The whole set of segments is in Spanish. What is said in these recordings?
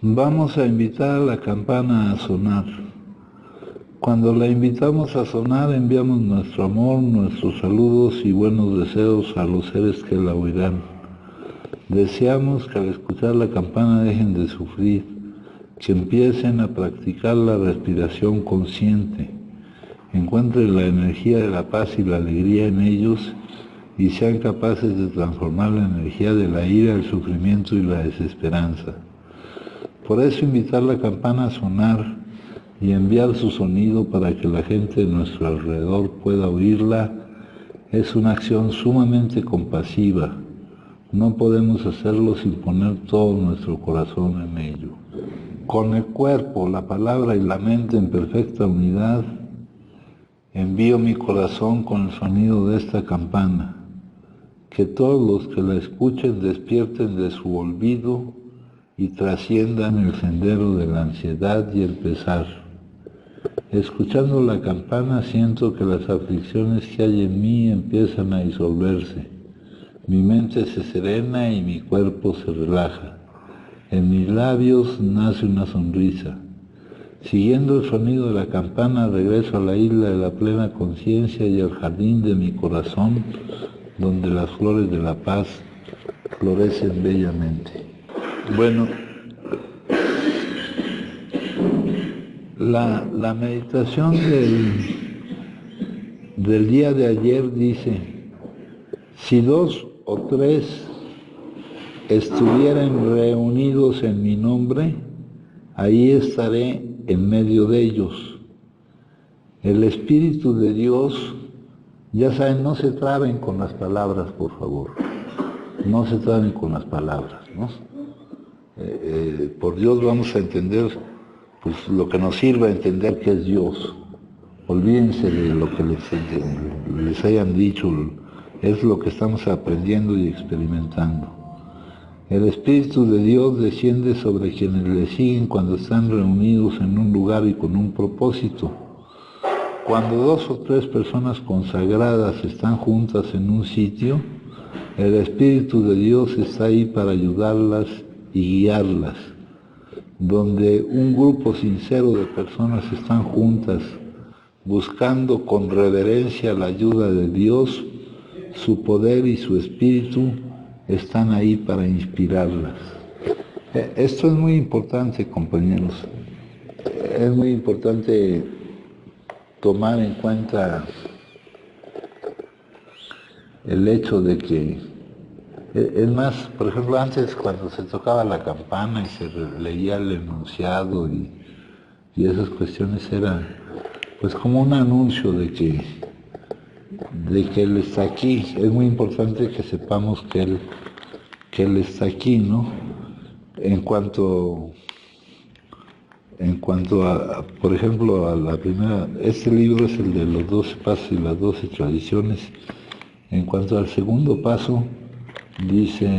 Vamos a invitar a la campana a sonar. Cuando la invitamos a sonar, enviamos nuestro amor, nuestros saludos y buenos deseos a los seres que la oirán. Deseamos que al escuchar la campana dejen de sufrir, que empiecen a practicar la respiración consciente, encuentren la energía de la paz y la alegría en ellos y sean capaces de transformar la energía de la ira, el sufrimiento y la desesperanza. Por eso invitar la campana a sonar y enviar su sonido para que la gente de nuestro alrededor pueda oírla es una acción sumamente compasiva. No podemos hacerlo sin poner todo nuestro corazón en ello. Con el cuerpo, la palabra y la mente en perfecta unidad, envío mi corazón con el sonido de esta campana. Que todos los que la escuchen despierten de su olvido y trasciendan el sendero de la ansiedad y el pesar. Escuchando la campana siento que las aflicciones que hay en mí empiezan a disolverse. Mi mente se serena y mi cuerpo se relaja. En mis labios nace una sonrisa. Siguiendo el sonido de la campana regreso a la isla de la plena conciencia y al jardín de mi corazón, donde las flores de la paz florecen bellamente. Bueno, la meditación del día de ayer dice: si 2 o 3 estuvieran reunidos en mi nombre, ahí estaré en medio de ellos. El Espíritu de Dios, ya saben, no se traben con las palabras, por favor. No se traben con las palabras, ¿no? Por Dios vamos a entender pues lo que nos sirva a entender que es Dios. Olvídense de lo que les hayan dicho, es lo que estamos aprendiendo y experimentando. El Espíritu de Dios desciende sobre quienes le siguen cuando están reunidos en un lugar y con un propósito. Cuando 2 o 3 personas consagradas están juntas en un sitio, el Espíritu de Dios está ahí para ayudarlas y guiarlas. Donde un grupo sincero de personas están juntas, buscando con reverencia la ayuda de Dios, su poder y su Espíritu están ahí para inspirarlas. Esto es muy importante, compañeros. Es muy importante tomar en cuenta el hecho de que, es más, por ejemplo, antes cuando se tocaba la campana y se leía el enunciado y esas cuestiones eran pues como un anuncio de que Él está aquí. Es muy importante que sepamos que Él está aquí, ¿no? En cuanto a, por ejemplo, a la primera, este libro es el de los 12 pasos y las 12 tradiciones. En cuanto al segundo paso, dice: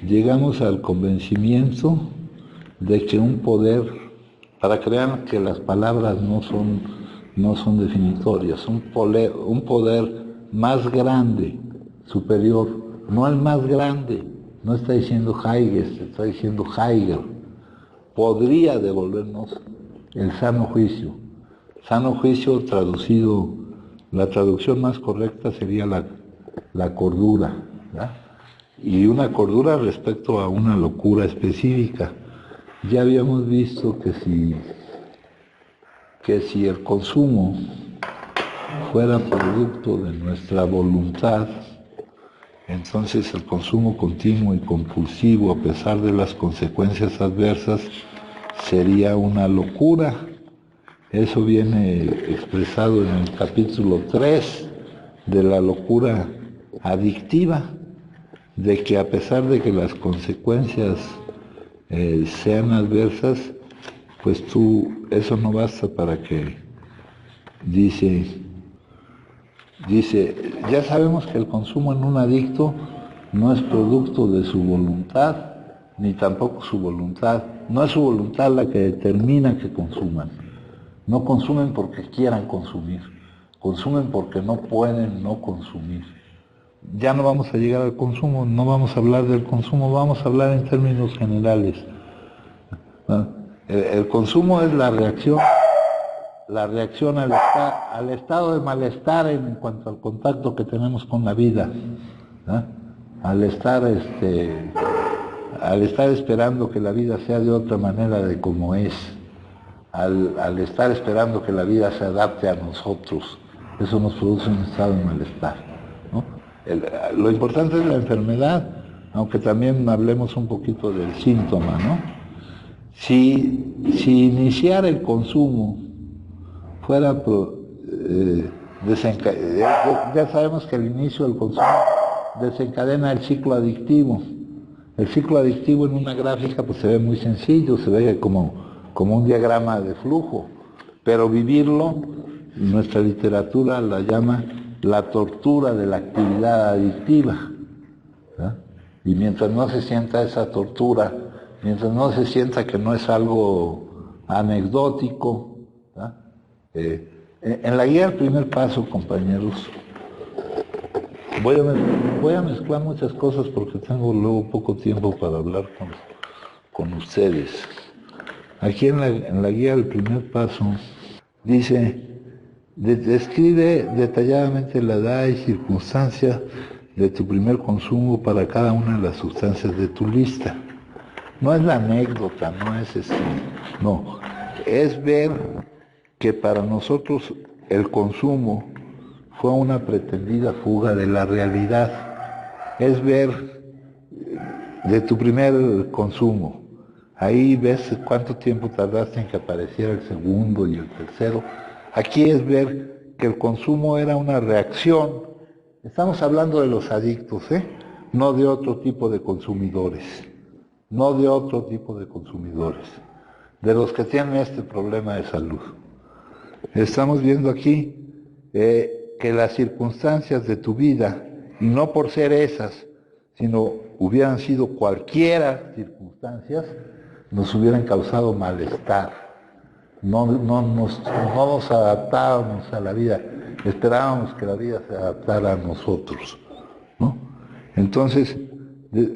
llegamos al convencimiento de que un poder, para que vean que las palabras no son definitorias, un poder más grande, superior, no el más grande, no está diciendo Heidegger, está diciendo Heidegger, podría devolvernos el sano juicio. Sano juicio traducido, la traducción más correcta sería la cordura, ¿verdad? Y una cordura respecto a una locura específica. Ya habíamos visto que si el consumo fuera producto de nuestra voluntad, entonces el consumo continuo y compulsivo, a pesar de las consecuencias adversas, sería una locura. Eso viene expresado en el capítulo 3 de la locura adictiva, de que a pesar de que las consecuencias sean adversas, pues eso no basta para que, dice, ya sabemos que el consumo en un adicto no es producto de su voluntad, ni tampoco su voluntad. No es su voluntad la que determina que consuman. No consumen porque quieran consumir, consumen porque no pueden no consumir. Ya no vamos a llegar al consumo, no vamos a hablar del consumo, vamos a hablar en términos generales. ¿no? El consumo es la reacción al estado de malestar en cuanto al contacto que tenemos con la vida, ¿no? Al estar esperando que la vida sea de otra manera de como es, al estar esperando que la vida se adapte a nosotros, eso nos produce un estado de malestar, ¿no? Lo importante es la enfermedad, aunque también hablemos un poquito del síntoma, ¿no? Si iniciar el consumo fuera ya sabemos que el inicio del consumo desencadena el ciclo adictivo. El ciclo adictivo en una gráfica pues se ve muy sencillo, se ve como un diagrama de flujo, pero vivirlo, nuestra literatura la llama la tortura de la actividad adictiva, ¿verdad? Y mientras no se sienta esa tortura, mientras no se sienta que no es algo anecdótico, ¿verdad? En la guía del primer paso, compañeros, voy a mezclar muchas cosas porque tengo luego poco tiempo para hablar con ustedes. Aquí en la guía del primer paso dice, describe detalladamente la edad y circunstancias de tu primer consumo para cada una de las sustancias de tu lista. No es la anécdota, no, es ver que para nosotros el consumo fue una pretendida fuga de la realidad. Es ver de tu primer consumo. Ahí ves cuánto tiempo tardaste en que apareciera el segundo y el tercero. Aquí es ver que el consumo era una reacción. Estamos hablando de los adictos, no de otro tipo de consumidores. No de otro tipo de consumidores. De los que tienen este problema de salud. Estamos viendo aquí que las circunstancias de tu vida, y no por ser esas, sino hubieran sido cualquiera circunstancias, nos hubieran causado malestar. No nos adaptábamos a la vida, esperábamos que la vida se adaptara a nosotros, ¿no? Entonces,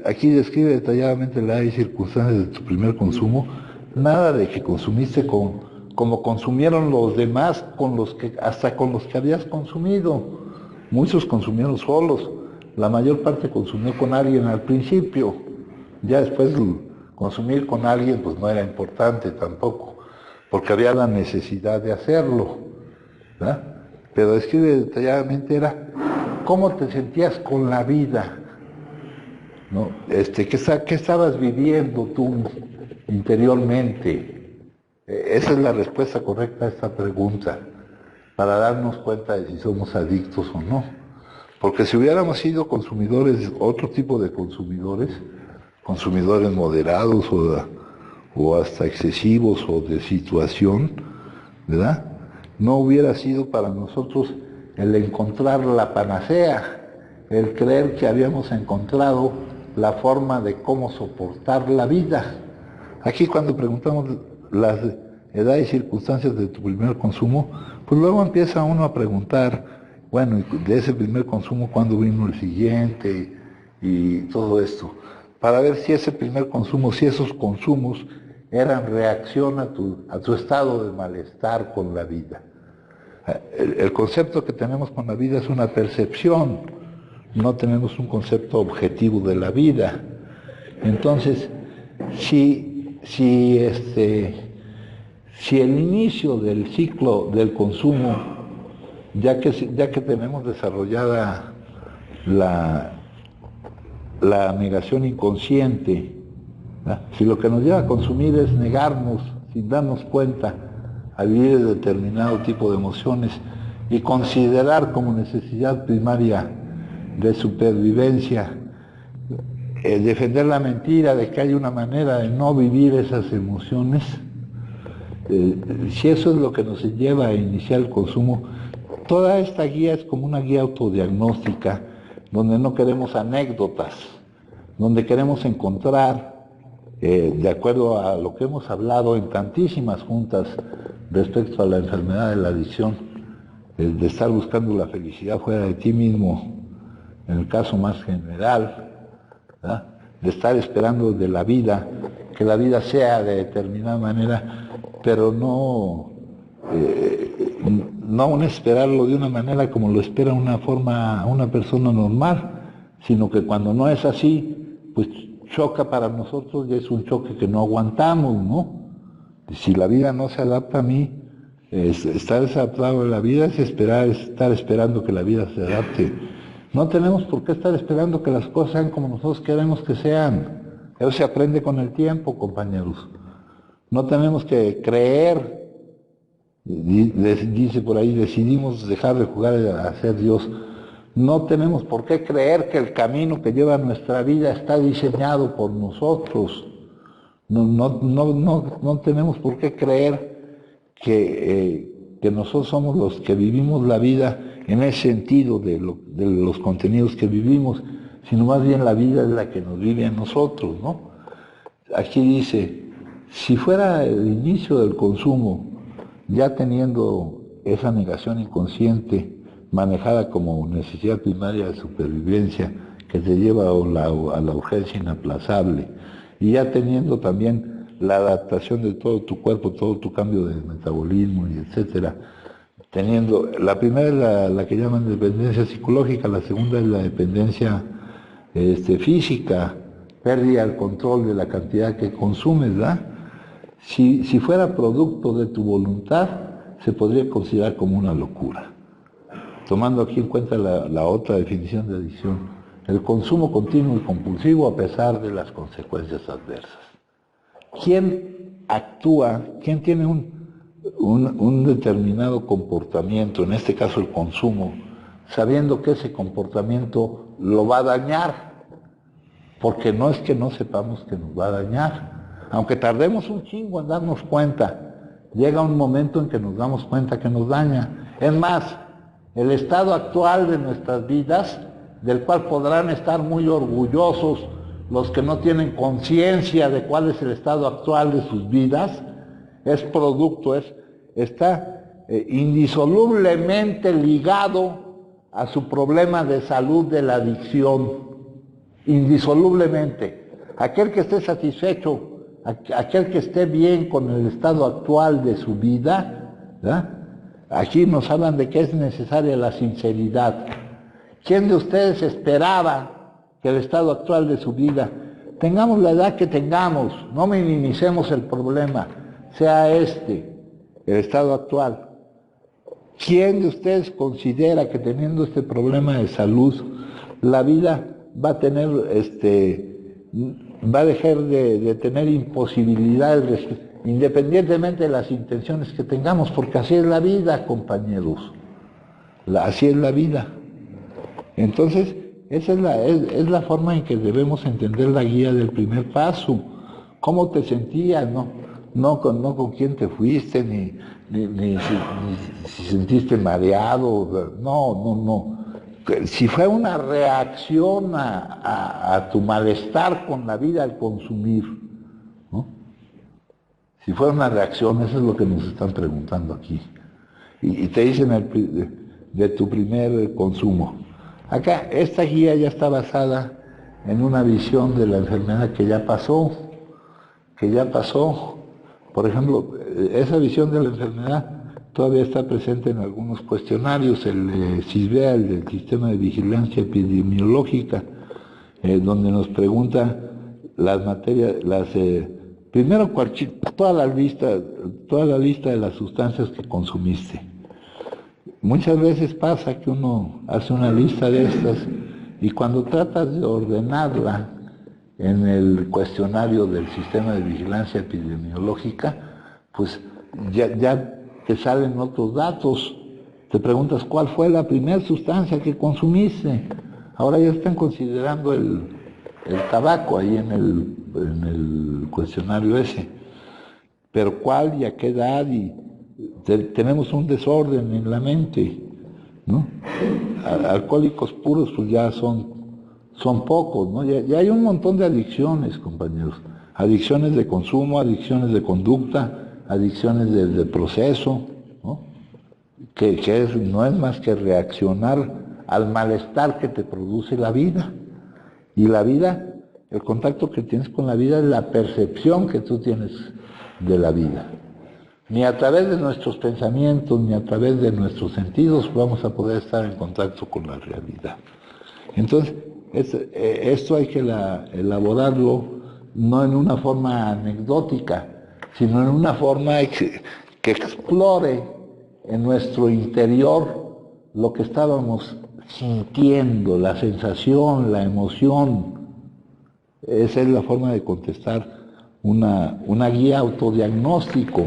aquí describe detalladamente la edad y circunstancias de tu primer consumo, nada de que consumiste como consumieron los demás, hasta con los que habías consumido. Muchos consumieron solos, la mayor parte consumió con alguien al principio, ya después consumir con alguien pues no era importante tampoco, porque había la necesidad de hacerlo, ¿verdad? Pero describe detalladamente era cómo te sentías con la vida, ¿no? ¿Qué estabas viviendo tú interiormente? Esa es la respuesta correcta a esta pregunta, para darnos cuenta de si somos adictos o no. Porque si hubiéramos sido consumidores, otro tipo de consumidores moderados o hasta excesivos o de situación, ¿verdad? No hubiera sido para nosotros el encontrar la panacea, el creer que habíamos encontrado la forma de cómo soportar la vida. Aquí cuando preguntamos las edades y circunstancias de tu primer consumo, pues luego empieza uno a preguntar, bueno, de ese primer consumo, ¿cuándo vino el siguiente? Y todo esto, para ver si ese primer consumo, si esos consumos eran reacción a tu estado de malestar con la vida. El concepto que tenemos con la vida es una percepción, no tenemos un concepto objetivo de la vida. Entonces, si el inicio del ciclo del consumo, ya que tenemos desarrollada la negación inconsciente, ¿verdad? Si lo que nos lleva a consumir es negarnos sin darnos cuenta a vivir determinado tipo de emociones y considerar como necesidad primaria de supervivencia, defender la mentira de que hay una manera de no vivir esas emociones, si eso es lo que nos lleva a iniciar el consumo, toda esta guía es como una guía autodiagnóstica, donde no queremos anécdotas, donde queremos encontrar, de acuerdo a lo que hemos hablado en tantísimas juntas respecto a la enfermedad de la adicción, de estar buscando la felicidad fuera de ti mismo, en el caso más general, ¿verdad? De estar esperando de la vida que la vida sea de determinada manera, pero no aún esperarlo de una manera como lo espera una persona normal, sino que cuando no es así, pues choca para nosotros y es un choque que no aguantamos, ¿no? Si la vida no se adapta a mí, estar desadaptado a la vida es estar esperando que la vida se adapte. No tenemos por qué estar esperando que las cosas sean como nosotros queremos que sean. Eso se aprende con el tiempo, compañeros. No tenemos que creer, dice por ahí, decidimos dejar de jugar a ser Dios. No tenemos por qué creer que el camino que lleva nuestra vida está diseñado por nosotros. No tenemos por qué creer que nosotros somos los que vivimos la vida en ese sentido de los contenidos que vivimos, sino más bien la vida es la que nos vive a nosotros, ¿no? Aquí dice, si fuera el inicio del consumo, ya teniendo esa negación inconsciente manejada como necesidad primaria de supervivencia que te lleva a la urgencia inaplazable, y ya teniendo también la adaptación de todo tu cuerpo, todo tu cambio de metabolismo y etcétera, teniendo, la primera es la que llaman dependencia psicológica, la segunda es la dependencia física, pérdida del control de la cantidad que consumes, ¿verdad? Si fuera producto de tu voluntad, se podría considerar como una locura. Tomando aquí en cuenta la otra definición de adicción, el consumo continuo y compulsivo a pesar de las consecuencias adversas. ¿Quién actúa, quién tiene un determinado comportamiento, en este caso el consumo, sabiendo que ese comportamiento lo va a dañar? Porque no es que no sepamos que nos va a dañar, aunque tardemos un chingo en darnos cuenta, llega un momento en que nos damos cuenta que nos daña. Es más, el estado actual de nuestras vidas, del cual podrán estar muy orgullosos los que no tienen conciencia de cuál es el estado actual de sus vidas, es producto, está indisolublemente ligado a su problema de salud de la adicción. Indisolublemente. Aquel que esté satisfecho, aquel que esté bien con el estado actual de su vida, ¿verdad? Aquí nos hablan de que es necesaria la sinceridad. ¿Quién de ustedes esperaba que el estado actual de su vida, tengamos la edad que tengamos, no minimicemos el problema, sea el estado actual? ¿Quién de ustedes considera que teniendo este problema de salud, la vida va a tener, va a dejar de tener imposibilidades, independientemente de las intenciones que tengamos? Porque así es la vida, compañeros. Así es la vida. Entonces, esa es la forma en que debemos entender la guía del primer paso. ¿Cómo te sentías? No con quién te fuiste, ni si sentiste mareado. No. Si fue una reacción a tu malestar con la vida al consumir, ¿no? Si fue una reacción, eso es lo que nos están preguntando aquí. Y te dicen de tu primer consumo. Acá, esta guía ya está basada en una visión de la enfermedad que ya pasó. Por ejemplo, esa visión de la enfermedad todavía está presente en algunos cuestionarios, el SISBEA, el del Sistema de Vigilancia Epidemiológica, donde nos pregunta las materias, primero toda la lista de las sustancias que consumiste. Muchas veces pasa que uno hace una lista de estas y cuando tratas de ordenarla en el cuestionario del Sistema de Vigilancia Epidemiológica, pues ya te salen otros datos. Te preguntas cuál fue la primera sustancia que consumiste. Ahora ya están considerando el tabaco ahí en el cuestionario ese. Pero cuál y a qué edad, y tenemos un desorden en la mente, ¿no? Alcohólicos puros pues ya son pocos, ¿no? Ya hay un montón de adicciones, compañeros. Adicciones de consumo, adicciones de conducta, adicciones de proceso, ¿no? Que no es más que reaccionar al malestar que te produce la vida. Y la vida El contacto que tienes con la vida es la percepción que tú tienes de la vida. Ni a través de nuestros pensamientos, ni a través de nuestros sentidos vamos a poder estar en contacto con la realidad. Entonces, esto hay que elaborarlo no en una forma anecdótica, sino en una forma que explore en nuestro interior lo que estábamos sintiendo, la sensación, la emoción. Esa es la forma de contestar una guía autodiagnóstico,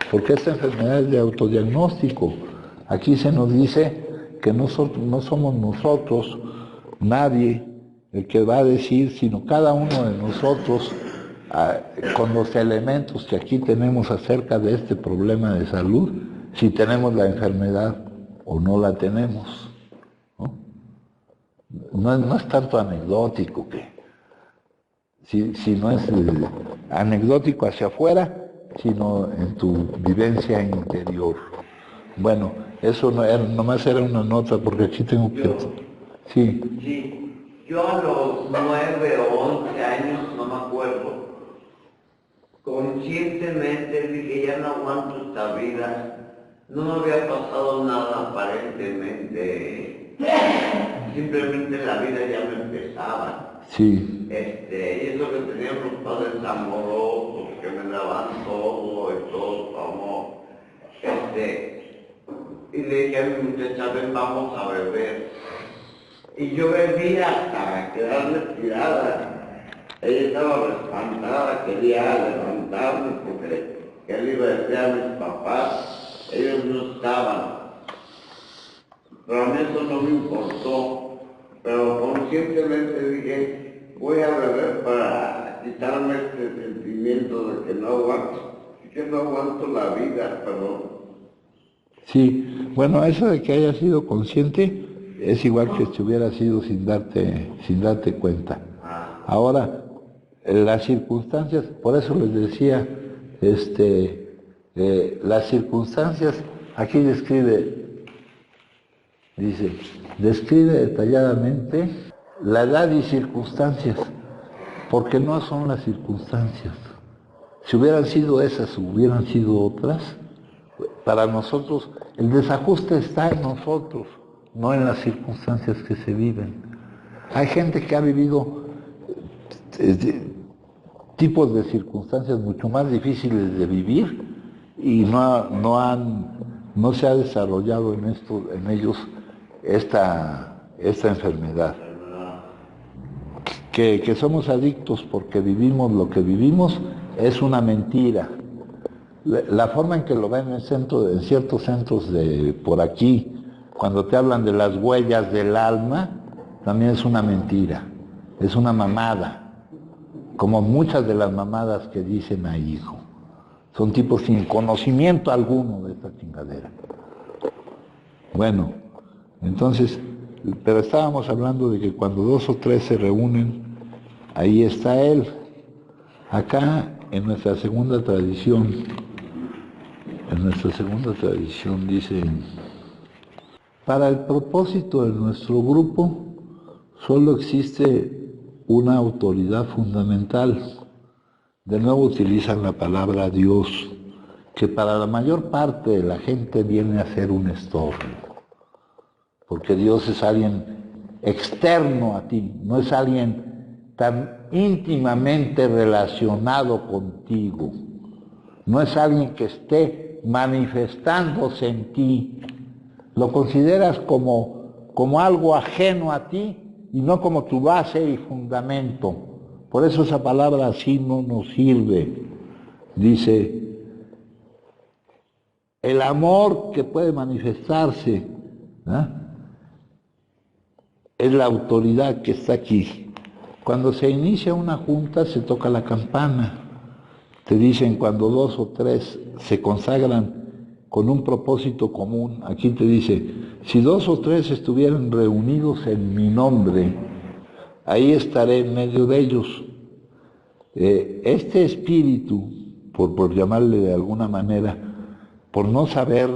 porque esta enfermedad es de autodiagnóstico. Aquí se nos dice que no somos nosotros, nadie, el que va a decir, sino cada uno de nosotros, con los elementos que aquí tenemos acerca de este problema de salud, si tenemos la enfermedad o no la tenemos. No es tanto anecdótico si no es anecdótico hacia afuera, sino en tu vivencia interior. Bueno, eso nomás era una nota, porque aquí tengo que... Sí, yo a los 9 o 11 años, no me acuerdo, conscientemente dije, ya no aguanto esta vida. No me había pasado nada aparentemente, simplemente la vida ya me empezaba. Sí. Y eso que tenía unos padres amorosos, que me daban todo y todo su amor. Y le dije a mi muchacha, ven, vamos a beber. Y yo bebía hasta quedarme tirada. Ella estaba espantada, quería levantarme porque él iba a decir a mis papás, ellos no estaban. Pero a mí eso no me importó. Pero conscientemente dije, voy a beber para quitarme este sentimiento de que no aguanto la vida, perdón. Sí, bueno, eso de que hayas sido consciente es igual que si hubiera sido sin darte cuenta. Ahora, las circunstancias, por eso les decía, las circunstancias, aquí describe detalladamente la edad y circunstancias, porque no son las circunstancias. Si hubieran sido esas, hubieran sido otras, para nosotros el desajuste está en nosotros, no en las circunstancias que se viven. Hay gente que ha vivido tipos de circunstancias mucho más difíciles de vivir y no se ha desarrollado en ellos esta enfermedad. Que somos adictos porque vivimos lo que vivimos es una mentira. La forma en que lo ven en ciertos centros de por aquí, cuando te hablan de las huellas del alma, también es una mentira, es una mamada, como muchas de las mamadas que dicen ahí, hijo. Son tipos sin conocimiento alguno de esta chingadera. Bueno, entonces, pero estábamos hablando de que cuando 2 o 3 se reúnen, ahí está Él. Acá, en nuestra segunda tradición dice, para el propósito de nuestro grupo, solo existe una autoridad fundamental. De nuevo utilizan la palabra Dios, que para la mayor parte de la gente viene a ser un estorbo. Porque Dios es alguien externo a ti, no es alguien tan íntimamente relacionado contigo, no es alguien que esté manifestándose en ti, lo consideras como algo ajeno a ti y no como tu base y fundamento. Por eso esa palabra así no nos sirve. Dice, el amor que puede manifestarse, es la autoridad que está aquí. Cuando se inicia una junta se toca la campana. Te dicen cuando 2 o 3 se consagran con un propósito común. Aquí te dice, si 2 o 3 estuvieran reunidos en mi nombre, ahí estaré en medio de ellos. Este espíritu, por llamarle de alguna manera, por no saber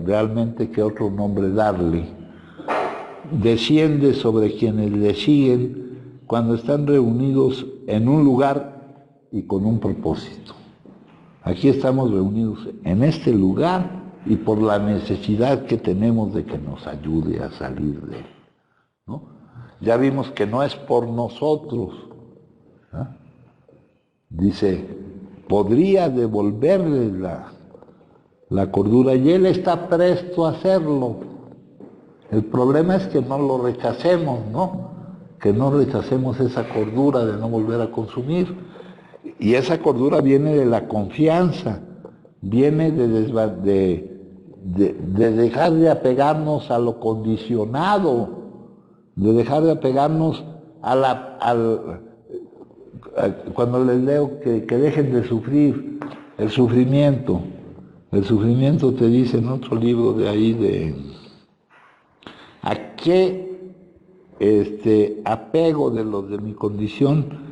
realmente qué otro nombre darle, desciende sobre quienes le siguen cuando están reunidos en un lugar y con un propósito. Aquí estamos reunidos en este lugar y por la necesidad que tenemos de que nos ayude a salir de él, ¿no? Ya vimos que no es por nosotros, ¿no? Dice, podría devolverle la cordura y él está presto a hacerlo. El problema es que no lo rechacemos, ¿no? Que no rechacemos esa cordura de no volver a consumir. Y esa cordura viene de la confianza, viene de dejar de apegarnos a lo condicionado, de dejar de apegarnos cuando les leo que dejen de sufrir, el sufrimiento. El sufrimiento te dice en otro libro de ahí a qué apego de los de mi condición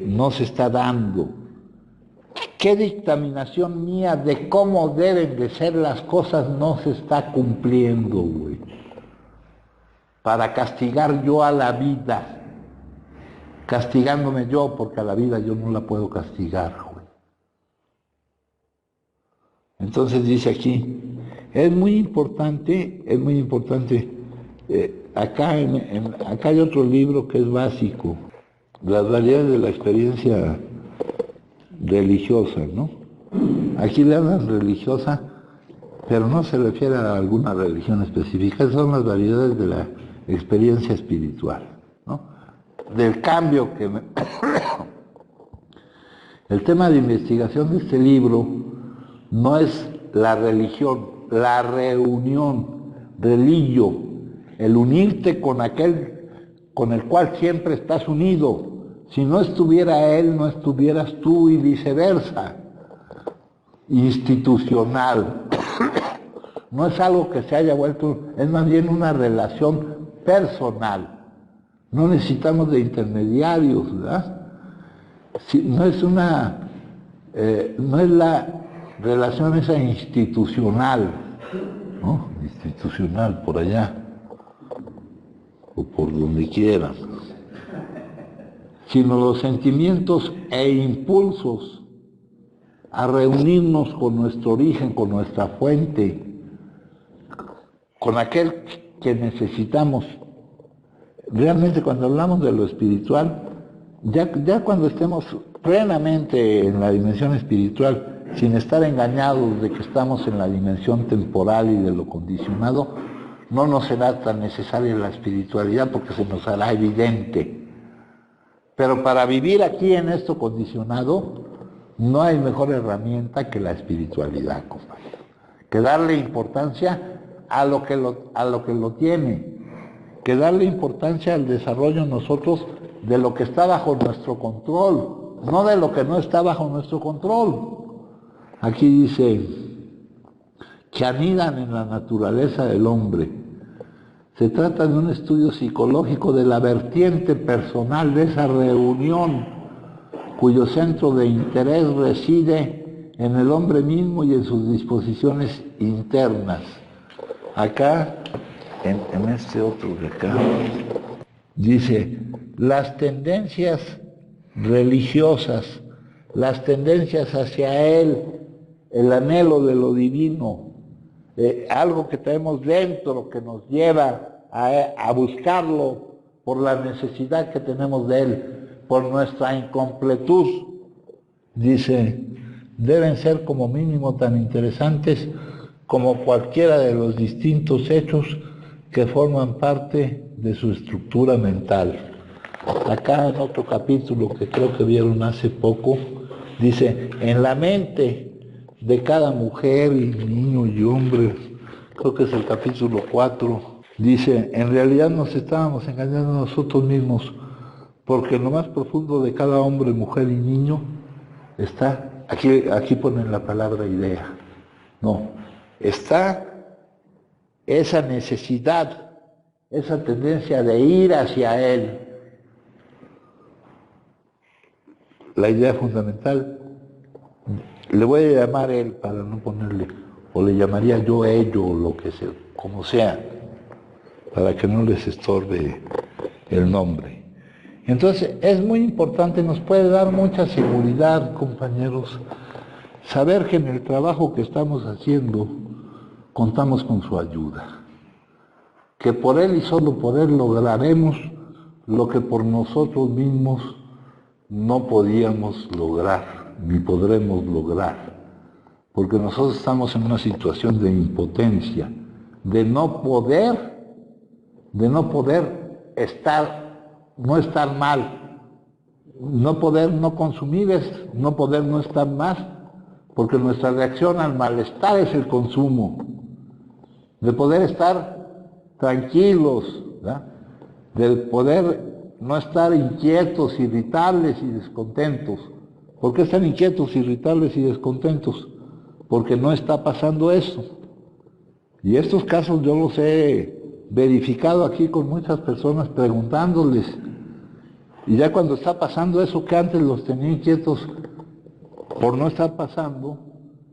no se está dando. ¿Qué dictaminación mía de cómo deben de ser las cosas no se está cumpliendo, güey? Para castigar yo a la vida, castigándome yo, porque a la vida yo no la puedo castigar, güey. Entonces dice aquí, es muy importante, acá hay otro libro que es básico, las variedades de la experiencia religiosa, ¿no? Aquí le hablan religiosa, pero no se refiere a alguna religión específica, son las variedades de la experiencia espiritual, ¿no? Del cambio que... El tema de investigación de este libro no es la religión, la reunión, religio, el unirte con aquel con el cual siempre estás unido. Si no estuviera él, no estuvieras tú y viceversa. Institucional. No es algo que se haya vuelto, es más bien una relación personal. No necesitamos de intermediarios, ¿verdad? No es la relación esa institucional, ¿no? Institucional por allá, o por donde quiera, sino los sentimientos e impulsos a reunirnos con nuestro origen, con nuestra fuente, con aquel que necesitamos. Realmente cuando hablamos de lo espiritual, ya cuando estemos plenamente en la dimensión espiritual, sin estar engañados de que estamos en la dimensión temporal y de lo condicionado, no nos será tan necesaria la espiritualidad porque se nos hará evidente. Pero para vivir aquí en esto condicionado, no hay mejor herramienta que la espiritualidad, compañero. Que darle importancia a lo que lo tiene. Que darle importancia al desarrollo nosotros de lo que está bajo nuestro control, no de lo que no está bajo nuestro control. Aquí dice que anidan en la naturaleza del hombre. Se trata de un estudio psicológico de la vertiente personal de esa reunión, cuyo centro de interés reside en el hombre mismo y en sus disposiciones internas. Acá, en este otro de acá, dice, las tendencias religiosas, las tendencias hacia él, el anhelo de lo divino, algo que tenemos dentro que nos lleva a buscarlo por la necesidad que tenemos de él, por nuestra incompletud, dice, deben ser como mínimo tan interesantes como cualquiera de los distintos hechos que forman parte de su estructura mental. Acá en otro capítulo que creo que vieron hace poco, dice, en la mente de cada mujer y niño y hombre, creo que es el capítulo 4, dice, en realidad nos estábamos engañando a nosotros mismos, porque en lo más profundo de cada hombre, mujer y niño está, aquí ponen la palabra idea, no, está esa necesidad, esa tendencia de ir hacia él. La idea fundamental, le voy a llamar él para no ponerle, o le llamaría yo ello, o lo que sea, como sea, para que no les estorbe el nombre. Entonces es muy importante, nos puede dar mucha seguridad, compañeros, saber que en el trabajo que estamos haciendo contamos con su ayuda, que por Él y solo por Él lograremos lo que por nosotros mismos no podíamos lograr, ni podremos lograr, porque nosotros estamos en una situación de impotencia, de no poder no estar mal, no poder no consumir es no poder no estar más, porque nuestra reacción al malestar es el consumo, de poder estar tranquilos, ¿verdad? De poder no estar inquietos, irritables y descontentos. ¿Por qué están inquietos, irritables y descontentos? Porque no está pasando eso. Y estos casos yo los he verificado aquí con muchas personas preguntándoles. Y ya cuando está pasando eso que antes los tenía inquietos por no estar pasando,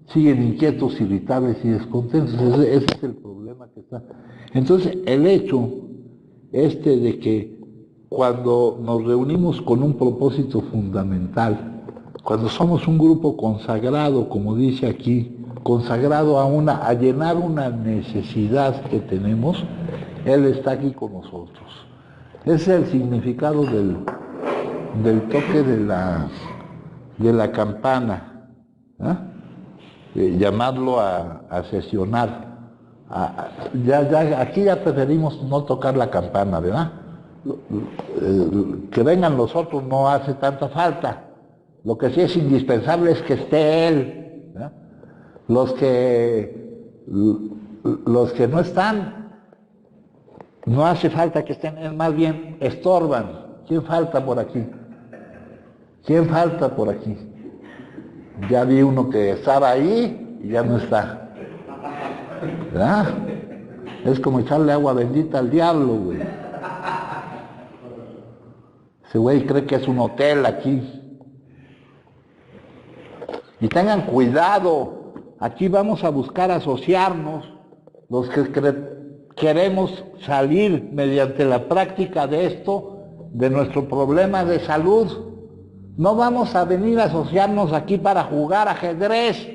siguen inquietos, irritables y descontentos. Ese es el problema que está. Entonces, el hecho de que cuando nos reunimos con un propósito fundamental, cuando somos un grupo consagrado, como dice aquí, consagrado a llenar una necesidad que tenemos, Él está aquí con nosotros. Ese es el significado del toque de la campana, llamarlo a sesionar. Aquí ya preferimos no tocar la campana, ¿verdad? Que vengan los otros no hace tanta falta. Lo que sí es indispensable es que esté Él, ¿verdad? Los que no están, no hace falta que estén, más bien estorban. ¿Quién falta por aquí? ¿Quién falta por aquí? Ya vi uno que estaba ahí y ya no está, ¿verdad? Es como echarle agua bendita al diablo, güey. Ese güey cree que es un hotel aquí. Y tengan cuidado, aquí vamos a buscar asociarnos, los que queremos salir mediante la práctica de esto, de nuestro problema de salud. No vamos a venir a asociarnos aquí para jugar ajedrez,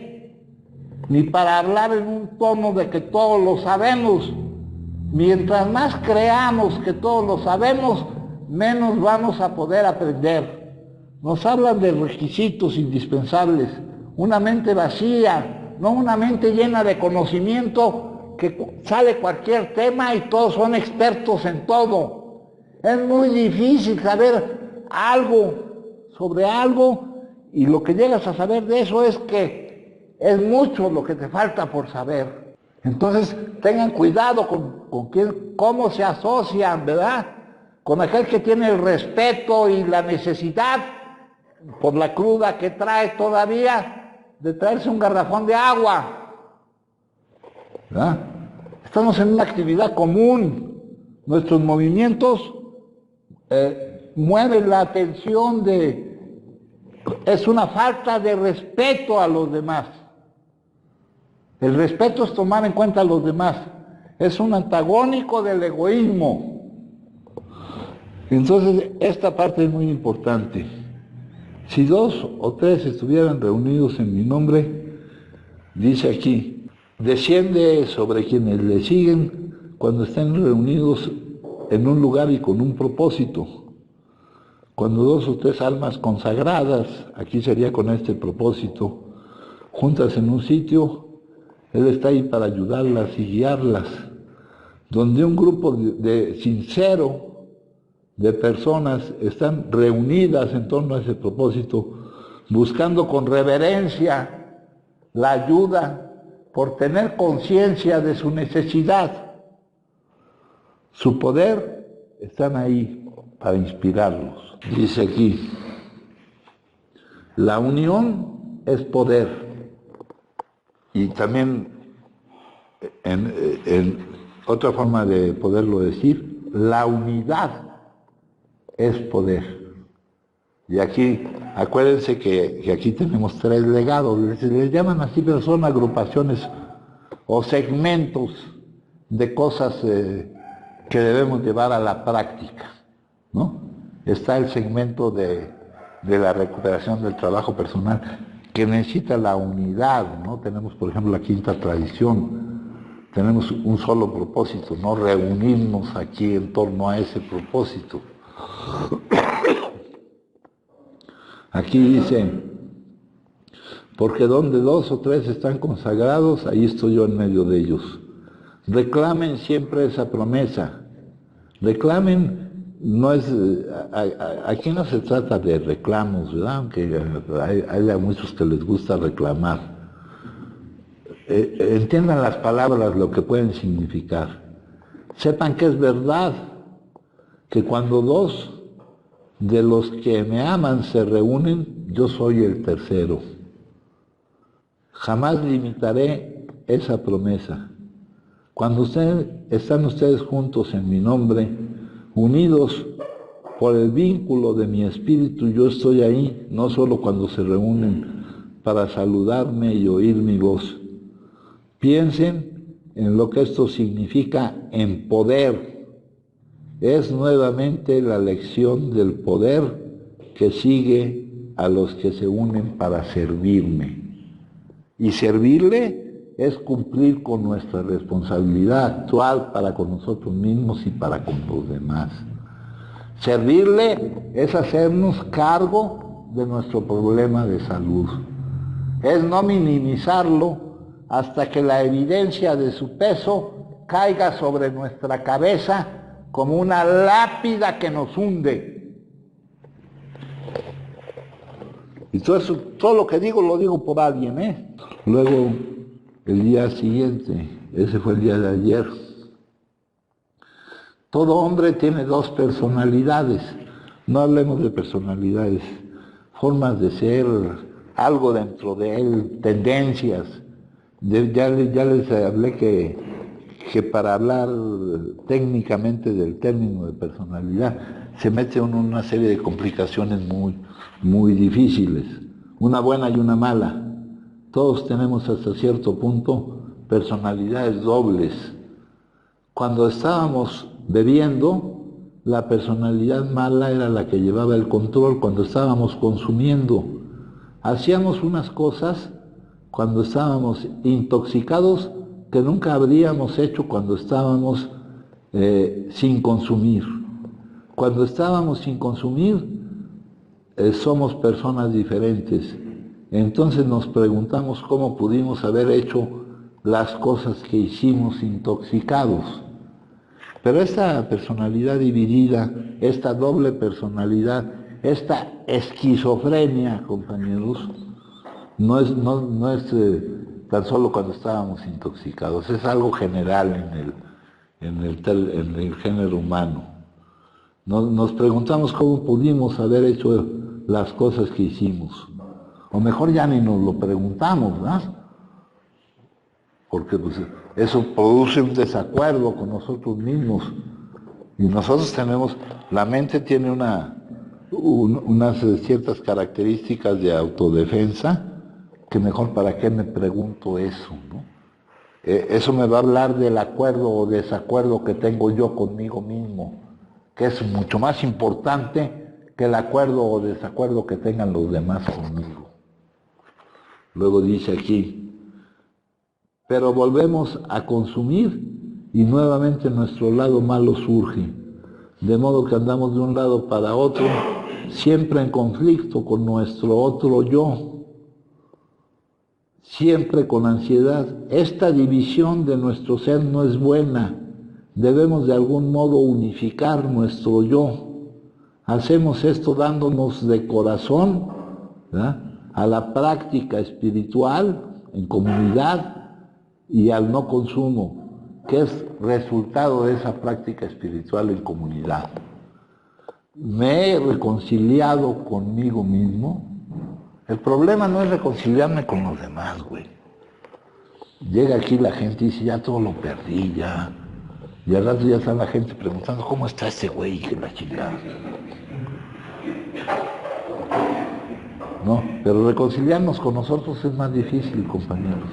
ni para hablar en un tono de que todos lo sabemos. Mientras más creamos que todos lo sabemos, menos vamos a poder aprender. Nos hablan de requisitos indispensables, una mente vacía, no una mente llena de conocimiento que sale cualquier tema y todos son expertos en todo. Es muy difícil saber algo sobre algo y lo que llegas a saber de eso es que es mucho lo que te falta por saber. Entonces tengan cuidado con quién, cómo se asocian, ¿verdad? Con aquel que tiene el respeto y la necesidad por la cruda que trae todavía de traerse un garrafón de agua, ¿verdad? Estamos en una actividad común, nuestros movimientos mueven la atención es una falta de respeto a los demás. El respeto es tomar en cuenta a los demás, es un antagónico del egoísmo. Entonces esta parte es muy importante. Si 2 o 3 estuvieran reunidos en mi nombre, dice aquí, desciende sobre quienes le siguen cuando estén reunidos en un lugar y con un propósito. Cuando 2 o 3 almas consagradas, aquí sería con este propósito, juntas en un sitio, Él está ahí para ayudarlas y guiarlas. Donde un grupo sincero de personas están reunidas en torno a ese propósito, buscando con reverencia la ayuda por tener conciencia de su necesidad. Su poder, están ahí para inspirarlos. Dice aquí, la unión es poder. Y también, en otra forma de poderlo decir, la unidad es poder. Y aquí, acuérdense que aquí tenemos 3 legados, les llaman así, pero son agrupaciones o segmentos de cosas que debemos llevar a la práctica, ¿no? está el segmento de la recuperación del trabajo personal, que necesita la unidad, ¿no? Tenemos, por ejemplo, la quinta tradición, tenemos un solo propósito, ¿no? Reunirnos aquí en torno a ese propósito. Aquí dice, porque donde 2 o 3 están consagrados, ahí estoy yo en medio de ellos. Reclamen siempre esa promesa. Reclamen, no es, aquí no se trata de reclamos, ¿verdad? Aunque hay a muchos que les gusta reclamar. Entiendan las palabras lo que pueden significar. Sepan que es verdad que cuando 2 de los que me aman se reúnen, yo soy el tercero. Jamás limitaré esa promesa. Cuando están ustedes juntos en mi nombre, unidos por el vínculo de mi espíritu, yo estoy ahí, no solo cuando se reúnen para saludarme y oír mi voz. Piensen en lo que esto significa en poder. Es nuevamente la lección del poder que sigue a los que se unen para servirme. Y servirle es cumplir con nuestra responsabilidad actual para con nosotros mismos y para con los demás. Servirle es hacernos cargo de nuestro problema de salud. Es no minimizarlo hasta que la evidencia de su peso caiga sobre nuestra cabeza como una lápida que nos hunde. Y todo lo que digo, lo digo por alguien, ¿eh? Luego, el día siguiente, ese fue el día de ayer, todo hombre tiene 2 personalidades. No hablemos de personalidades, formas de ser, algo dentro de él, tendencias. Ya les hablé que para hablar técnicamente del término de personalidad se mete uno en una serie de complicaciones muy difíciles, una buena y una mala. Todos tenemos hasta cierto punto personalidades dobles. Cuando estábamos bebiendo, la personalidad mala era la que llevaba el control. Cuando estábamos consumiendo, hacíamos unas cosas cuando estábamos intoxicados que nunca habríamos hecho cuando estábamos sin consumir. Cuando estábamos sin consumir, somos personas diferentes. Entonces nos preguntamos cómo pudimos haber hecho las cosas que hicimos intoxicados. Pero esta personalidad dividida, esta doble personalidad, esta esquizofrenia, compañeros, no es tan solo cuando estábamos intoxicados, es algo general en el género humano. Nos preguntamos cómo pudimos haber hecho las cosas que hicimos. O mejor ya ni nos lo preguntamos, ¿verdad? Porque pues, eso produce un desacuerdo con nosotros mismos. Y nosotros la mente tiene unas ciertas características de autodefensa, que mejor para qué me pregunto eso, ¿no? Eso me va a hablar del acuerdo o desacuerdo que tengo yo conmigo mismo, que es mucho más importante que el acuerdo o desacuerdo que tengan los demás conmigo. Luego dice aquí, pero volvemos a consumir y nuevamente nuestro lado malo surge, de modo que andamos de un lado para otro, siempre en conflicto con nuestro otro yo, siempre con ansiedad. Esta división de nuestro ser no es buena, debemos de algún modo unificar nuestro yo. Hacemos esto dándonos de corazón, ¿verdad?, a la práctica espiritual en comunidad y al no consumo, que es resultado de esa práctica espiritual en comunidad. Me he reconciliado conmigo mismo. El problema no es reconciliarme con los demás, güey. Llega aquí la gente y dice, ya todo lo perdí, ya. Y al rato ya está la gente preguntando, ¿cómo está este güey? Que la chingada. No, pero reconciliarnos con nosotros es más difícil, compañeros.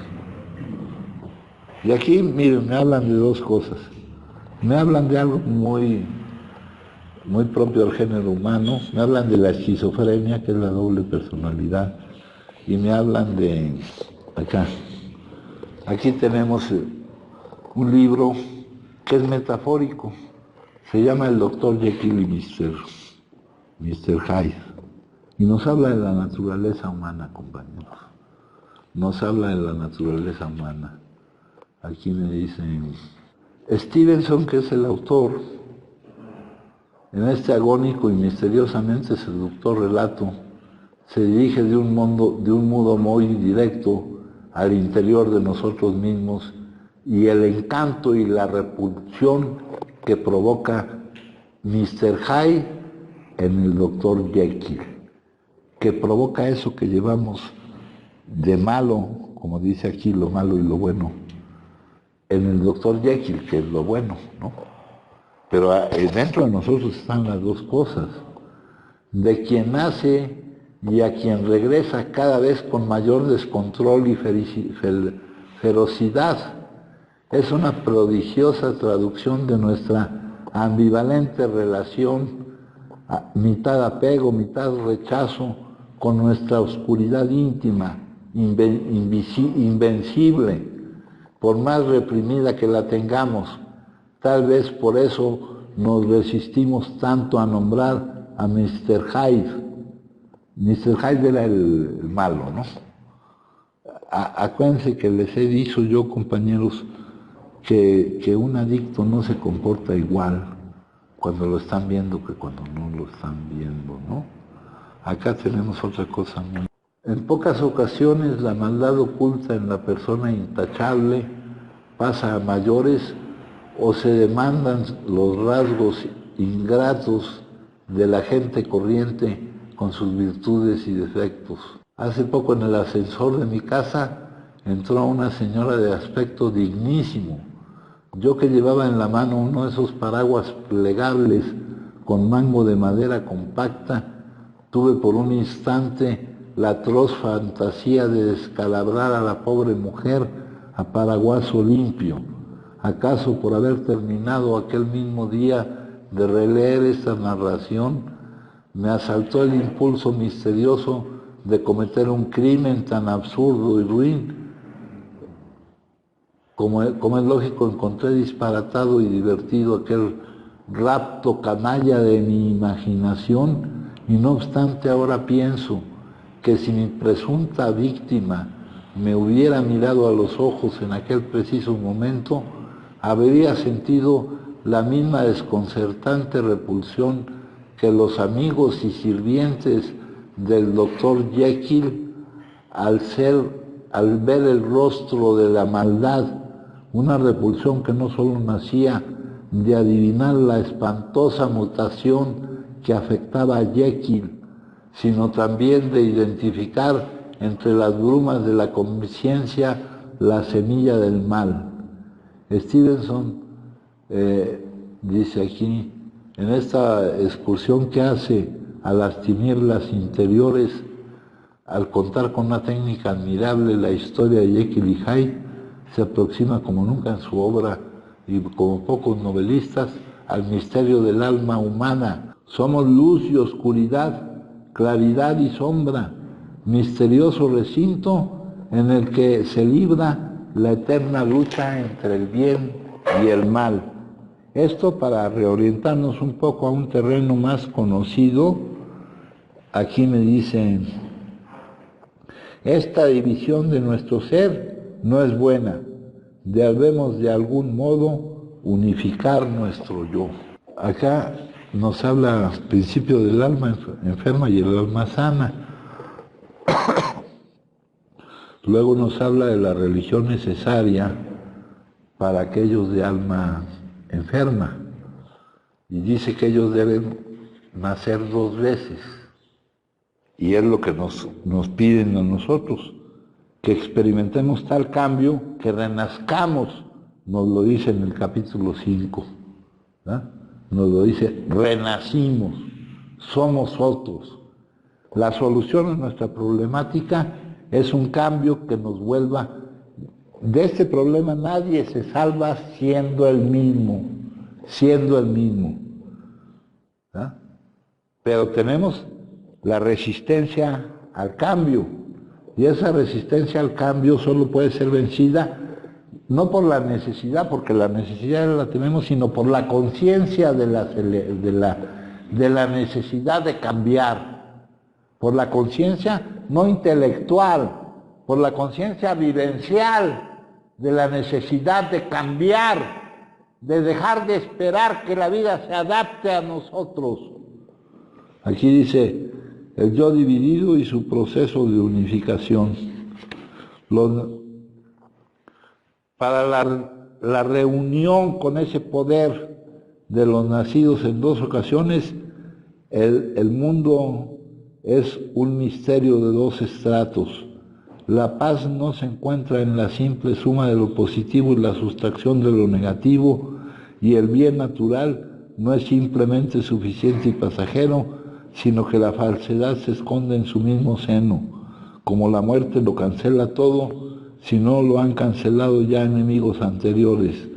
Y aquí, miren, me hablan de 2 cosas. Me hablan de algo muy muy propio al género humano. Me hablan de la esquizofrenia, que es la doble personalidad, y me hablan de acá. Aquí tenemos un libro que es metafórico. Se llama El Dr. Jekyll y Mr. Hyde. Y nos habla de la naturaleza humana, compañeros. Nos habla de la naturaleza humana. Aquí me dicen, Stevenson, que es el autor, en este agónico y misteriosamente seductor relato, se dirige de un modo muy directo al interior de nosotros mismos y el encanto y la repulsión que provoca Mr. Hyde en el Dr. Jekyll, que provoca eso que llevamos de malo, como dice aquí, lo malo y lo bueno, en el Dr. Jekyll, que es lo bueno, ¿no? Pero dentro de nosotros están las dos cosas, de quien nace y a quien regresa cada vez con mayor descontrol y ferocidad. Es una prodigiosa traducción de nuestra ambivalente relación, mitad apego, mitad rechazo, con nuestra oscuridad íntima, invencible, por más reprimida que la tengamos. Tal vez por eso nos resistimos tanto a nombrar a Mr. Hyde. Mr. Hyde era el malo, ¿no? Acuérdense que les he dicho yo, compañeros, que un adicto no se comporta igual cuando lo están viendo que cuando no lo están viendo, ¿no? Acá tenemos otra cosa muy... En pocas ocasiones la maldad oculta en la persona intachable pasa a mayores o se demandan los rasgos ingratos de la gente corriente con sus virtudes y defectos. Hace poco en el ascensor de mi casa entró una señora de aspecto dignísimo. Yo, que llevaba en la mano uno de esos paraguas plegables con mango de madera compacta, tuve por un instante la atroz fantasía de descalabrar a la pobre mujer a paraguaso limpio. ¿Acaso por haber terminado aquel mismo día de releer esta narración, me asaltó el impulso misterioso de cometer un crimen tan absurdo y ruin? Como es lógico, encontré disparatado y divertido aquel rapto canalla de mi imaginación, y no obstante ahora pienso que si mi presunta víctima me hubiera mirado a los ojos en aquel preciso momento, habría sentido la misma desconcertante repulsión que los amigos y sirvientes del Dr. Jekyll al ver el rostro de la maldad, una repulsión que no solo nacía de adivinar la espantosa mutación que afectaba a Jekyll, sino también de identificar entre las brumas de la conciencia la semilla del mal. Stevenson dice aquí, en esta excursión que hace a las tinieblas interiores, al contar con una técnica admirable la historia de Jekyll y Hyde, se aproxima como nunca en su obra y como pocos novelistas al misterio del alma humana. Somos luz y oscuridad, claridad y sombra, misterioso recinto en el que se libra la eterna lucha entre el bien y el mal. Esto para reorientarnos un poco a un terreno más conocido. Aquí me dicen, esta división de nuestro ser no es buena. Debemos de algún modo unificar nuestro yo. Acá nos habla al principio del alma enferma y el alma sana. Luego nos habla de la religión necesaria para aquellos de alma enferma. Y dice que ellos deben nacer 2 veces. Y es lo que nos piden a nosotros, que experimentemos tal cambio, que renazcamos, nos lo dice en el capítulo 5, ¿verdad? Nos lo dice, renacimos, somos otros. La solución a nuestra problemática es un cambio que nos vuelva, de este problema nadie se salva siendo el mismo, ¿verdad? Pero tenemos la resistencia al cambio, y esa resistencia al cambio solo puede ser vencida no por la necesidad, porque la necesidad la tenemos, sino por la conciencia de la necesidad de cambiar, por la conciencia no intelectual, por la conciencia vivencial de la necesidad de cambiar, de dejar de esperar que la vida se adapte a nosotros. Aquí dice el yo dividido y su proceso de unificación. Para la reunión con ese poder de los nacidos en dos ocasiones, el mundo es un misterio de dos estratos. La paz no se encuentra en la simple suma de lo positivo y la sustracción de lo negativo, y el bien natural no es simplemente suficiente y pasajero, sino que la falsedad se esconde en su mismo seno. Como la muerte lo cancela todo, si no lo han cancelado ya enemigos anteriores.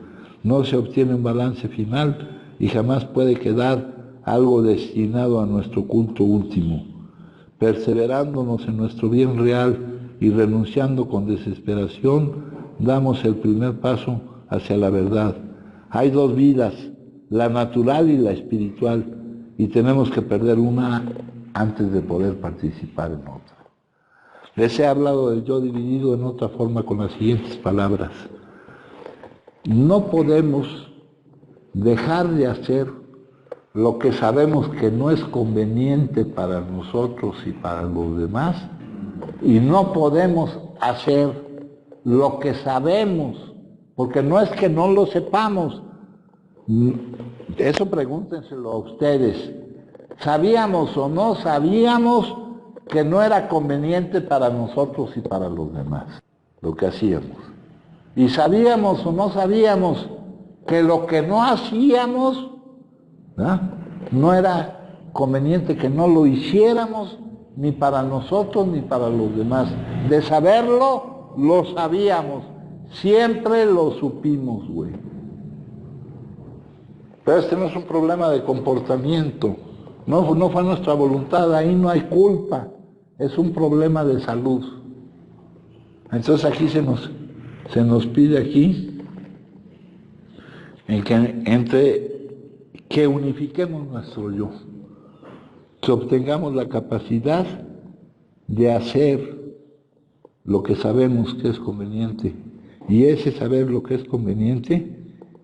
No se obtiene un balance final y jamás puede quedar algo destinado a nuestro culto último. Perseverándonos en nuestro bien real y renunciando con desesperación, damos el primer paso hacia la verdad. Hay dos vidas, la natural y la espiritual, y tenemos que perder una antes de poder participar en otra. Les he hablado del yo dividido en otra forma con las siguientes palabras. No podemos dejar de hacer lo que sabemos que no es conveniente para nosotros y para los demás, y no podemos hacer lo que sabemos, porque no es que no lo sepamos. Eso pregúntenselo a ustedes. ¿Sabíamos o no sabíamos que no era conveniente para nosotros y para los demás lo que hacíamos? Y sabíamos o no sabíamos que lo que no hacíamos, ¿verdad?, no era conveniente que no lo hiciéramos ni para nosotros ni para los demás. De saberlo, lo sabíamos, siempre lo supimos, güey. Pero este no es un problema de comportamiento, no fue nuestra voluntad, ahí no hay culpa, es un problema de salud. Entonces aquí se nos pide aquí que unifiquemos nuestro yo, que obtengamos la capacidad de hacer lo que sabemos que es conveniente, y ese saber lo que es conveniente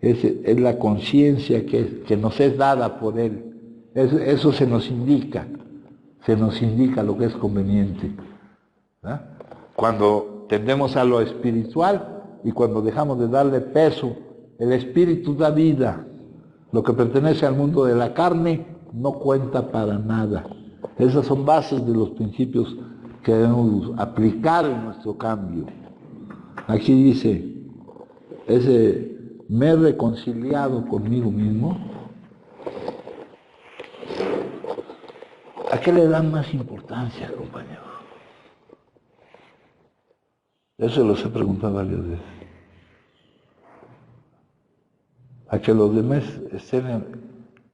es la conciencia que nos es dada por Él. Eso se nos indica lo que es conveniente, ¿verdad? Cuando tendemos a lo espiritual y cuando dejamos de darle peso, el espíritu da vida. Lo que pertenece al mundo de la carne no cuenta para nada. Esas son bases de los principios que debemos aplicar en nuestro cambio. Aquí dice, me he reconciliado conmigo mismo. ¿A qué le dan más importancia, compañeros? Eso los he preguntado varias veces. ¿A que los demás estén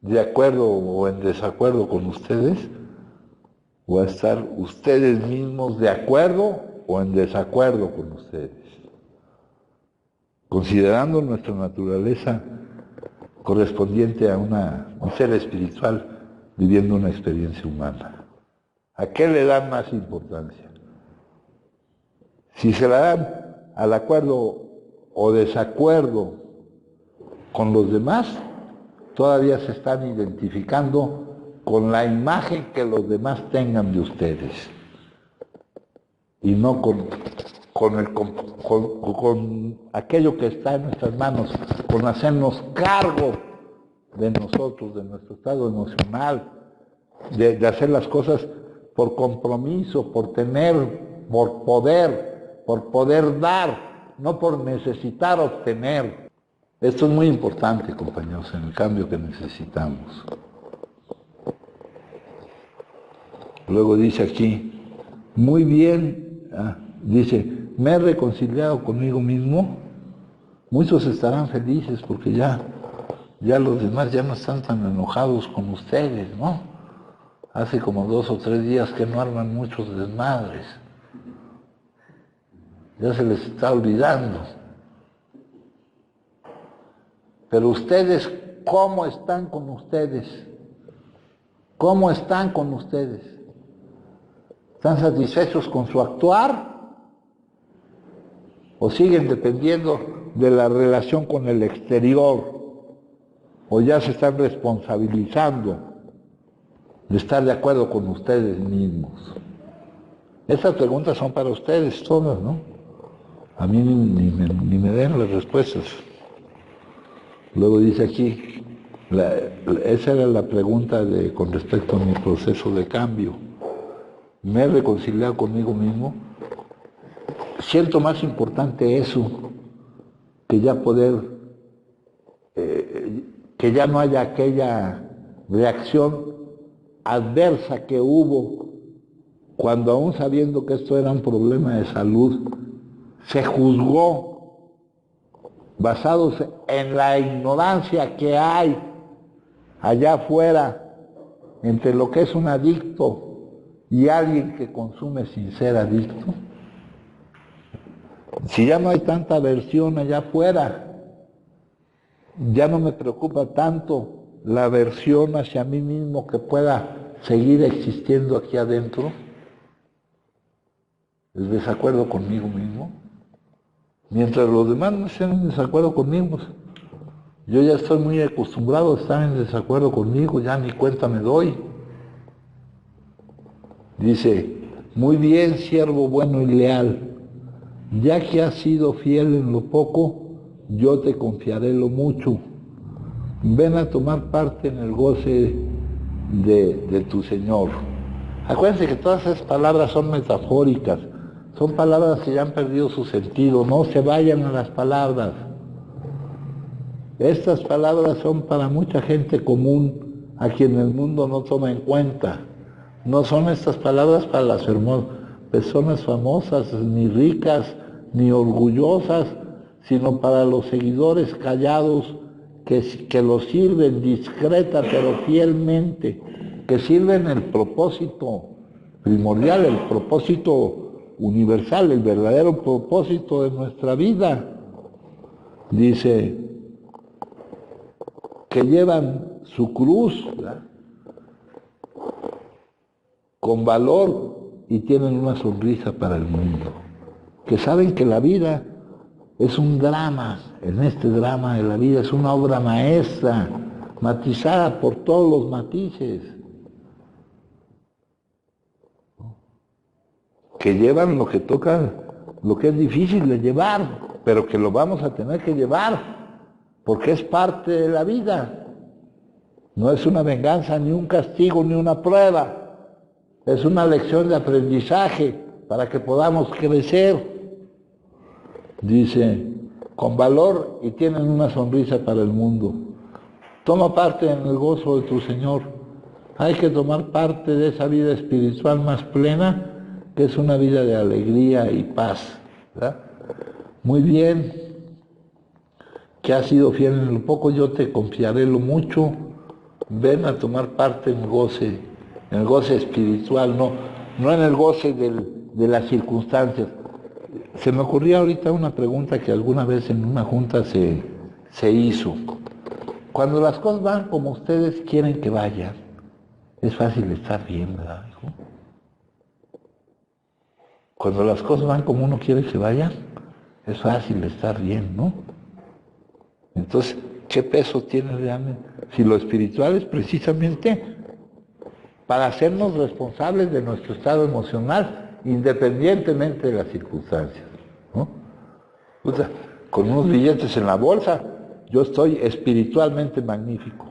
de acuerdo o en desacuerdo con ustedes? ¿O a estar ustedes mismos de acuerdo o en desacuerdo con ustedes? Considerando nuestra naturaleza correspondiente a un ser espiritual viviendo una experiencia humana. ¿A qué le dan más importancia? Si se la dan al acuerdo o desacuerdo con los demás, todavía se están identificando con la imagen que los demás tengan de ustedes y no con aquello que está en nuestras manos, con hacernos cargo de nosotros, de nuestro estado emocional, de hacer las cosas por compromiso, por poder dar, no por necesitar obtener. Esto es muy importante, compañeros, en el cambio que necesitamos. Luego dice aquí, muy bien, dice, me he reconciliado conmigo mismo. Muchos estarán felices porque ya ya los demás ya no están tan enojados con ustedes, ¿no? Hace como 2 o 3 días que no arman muchos desmadres. Ya se les está olvidando. Pero ustedes, ¿cómo están con ustedes? ¿Cómo están con ustedes? ¿Están satisfechos con su actuar? ¿O siguen dependiendo de la relación con el exterior? ¿O ya se están responsabilizando de estar de acuerdo con ustedes mismos? Estas preguntas son para ustedes todas, ¿no? A mí ni me den las respuestas. Luego dice aquí, esa era la pregunta con respecto a mi proceso de cambio. ¿Me he reconciliado conmigo mismo? Siento más importante eso, que ya poder, que ya no haya aquella reacción adversa que hubo cuando, aún sabiendo que esto era un problema de salud, se juzgó basados en la ignorancia que hay allá afuera entre lo que es un adicto y alguien que consume sin ser adicto. Si ya no hay tanta aversión allá afuera, ya no me preocupa tanto la aversión hacia mí mismo que pueda seguir existiendo aquí adentro, el desacuerdo conmigo mismo. Mientras los demás no estén en desacuerdo conmigo, yo ya estoy muy acostumbrado a estar en desacuerdo conmigo, ya ni cuenta me doy. Dice, muy bien, siervo bueno y leal, ya que has sido fiel en lo poco, yo te confiaré lo mucho. Ven a tomar parte en el goce de tu Señor. Acuérdense que todas esas palabras son metafóricas, son palabras que ya han perdido su sentido. No se vayan a las palabras. Estas palabras son para mucha gente común, a quien el mundo no toma en cuenta. No son estas palabras para las personas famosas, ni ricas, ni orgullosas, sino para los seguidores callados que los sirven discreta pero fielmente, que sirven el propósito primordial, el propósito universal, el verdadero propósito de nuestra vida. Dice que llevan su cruz, ¿verdad?, con valor y tienen una sonrisa para el mundo, que saben que la vida es un drama. En este drama de la vida es una obra maestra, matizada por todos los matices, que llevan lo que toca, lo que es difícil de llevar, pero que lo vamos a tener que llevar, porque es parte de la vida. No es una venganza, ni un castigo, ni una prueba. Es una lección de aprendizaje para que podamos crecer. Dice, con valor y tienen una sonrisa para el mundo. Toma parte en el gozo de tu Señor. Hay que tomar parte de esa vida espiritual más plena, que es una vida de alegría y paz, ¿verdad? Muy bien, que has sido fiel en lo poco, yo te confiaré lo mucho. Ven a tomar parte en el goce espiritual, no en el goce de las circunstancias. Se me ocurría ahorita una pregunta que alguna vez en una junta se hizo. Cuando las cosas van como ustedes quieren que vayan, es fácil estar bien, ¿verdad, hijo? Cuando las cosas van como uno quiere que vayan, es fácil estar bien, ¿no? Entonces, ¿qué peso tiene realmente? Si lo espiritual es precisamente para hacernos responsables de nuestro estado emocional, independientemente de las circunstancias, ¿no? O sea, con unos billetes en la bolsa, yo estoy espiritualmente magnífico.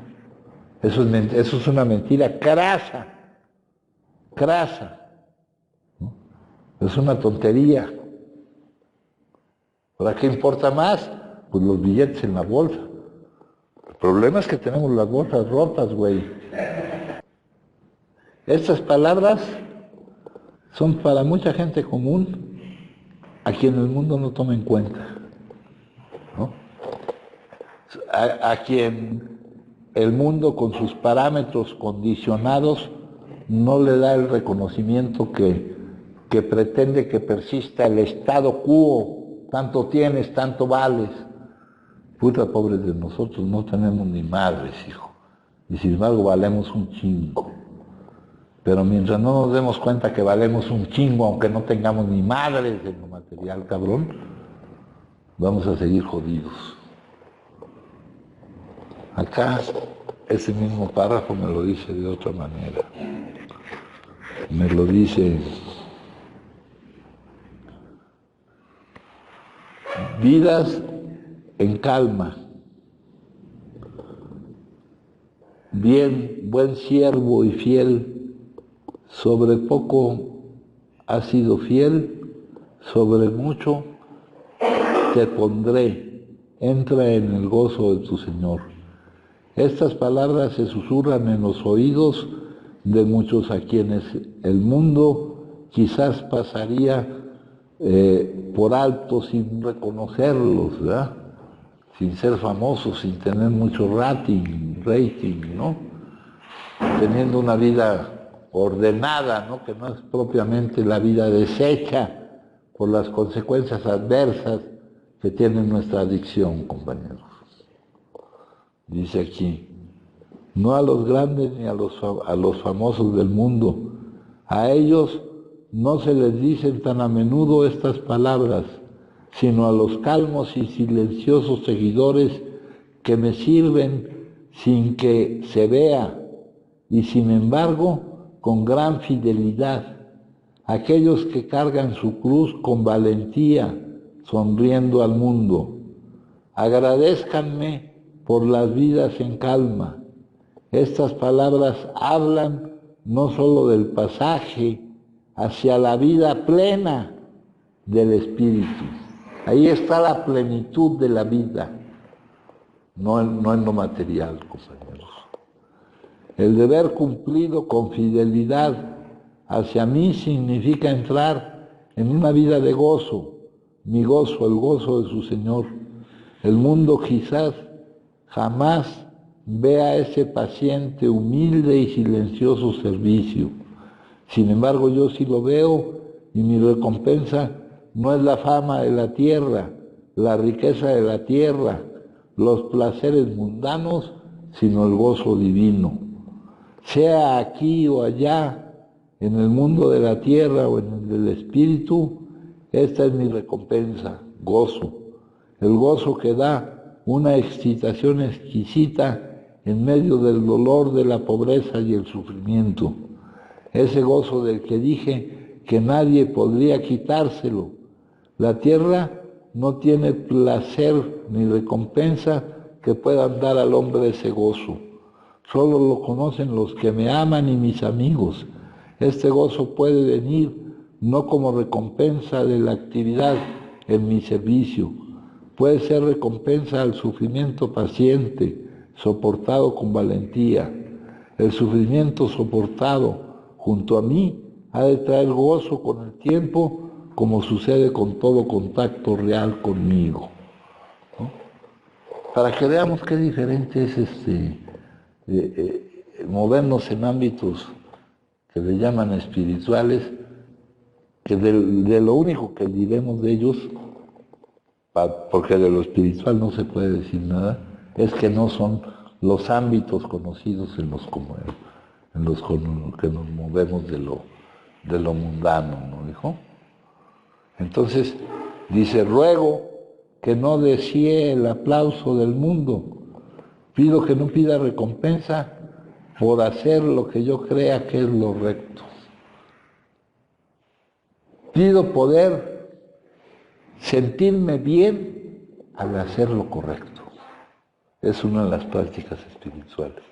Eso es una mentira crasa, ¿no? Es una tontería. ¿Para qué importa más? Pues los billetes en la bolsa. El problema es que tenemos las bolsas rotas, güey. Estas palabras son para mucha gente común, a quien el mundo no toma en cuenta, ¿no? a quien el mundo con sus parámetros condicionados no le da el reconocimiento que pretende que persista el statu quo, tanto tienes, tanto vales. Puta, pobres de nosotros, no tenemos ni madres, hijo, y sin embargo valemos un chingo. Pero mientras no nos demos cuenta que valemos un chingo, aunque no tengamos ni madres en lo material, cabrón, vamos a seguir jodidos. Acá, ese mismo párrafo me lo dice de otra manera. Me lo dice: vidas en calma, bien, buen siervo y fiel, sobre poco has sido fiel, sobre mucho te pondré, entra en el gozo de tu Señor. Estas palabras se susurran en los oídos de muchos a quienes el mundo quizás pasaría por alto sin reconocerlos, ¿verdad? Sin ser famosos, sin tener mucho rating, ¿no? Teniendo una vida ordenada, ¿no? Que no es propiamente la vida deshecha por las consecuencias adversas que tiene nuestra adicción, compañeros. Dice aquí: no a los grandes ni a los famosos del mundo, a ellos no se les dicen tan a menudo estas palabras, sino a los calmos y silenciosos seguidores que me sirven sin que se vea y sin embargo con gran fidelidad, aquellos que cargan su cruz con valentía, sonriendo al mundo. Agradézcanme por las vidas en calma. Estas palabras hablan no solo del pasaje hacia la vida plena del Espíritu. Ahí está la plenitud de la vida, no en lo material, compañeros. El deber cumplido con fidelidad hacia mí significa entrar en una vida de gozo, mi gozo, el gozo de su Señor. El mundo quizás jamás vea ese paciente, humilde y silencioso servicio. Sin embargo, yo sí lo veo, y mi recompensa no es la fama de la tierra, la riqueza de la tierra, los placeres mundanos, sino el gozo divino. Sea aquí o allá, en el mundo de la tierra o en el del espíritu, esta es mi recompensa, gozo. El gozo que da una excitación exquisita en medio del dolor, de la pobreza y el sufrimiento. Ese gozo del que dije que nadie podría quitárselo. La tierra no tiene placer ni recompensa que puedan dar al hombre ese gozo. Solo lo conocen los que me aman y mis amigos. Este gozo puede venir no como recompensa de la actividad en mi servicio. Puede ser recompensa al sufrimiento paciente, soportado con valentía. El sufrimiento soportado junto a mí ha de traer gozo con el tiempo, como sucede con todo contacto real conmigo, ¿no? Para que veamos qué diferente es movernos en ámbitos que le llaman espirituales, que de lo único que diremos de ellos, porque de lo espiritual no se puede decir nada, es que no son los ámbitos conocidos en los que nos movemos de lo mundano, ¿no dijo? Entonces dice: ruego que no desee el aplauso del mundo, pido que no pida recompensa por hacer lo que yo crea que es lo recto. Pido poder sentirme bien al hacer lo correcto. Es una de las prácticas espirituales,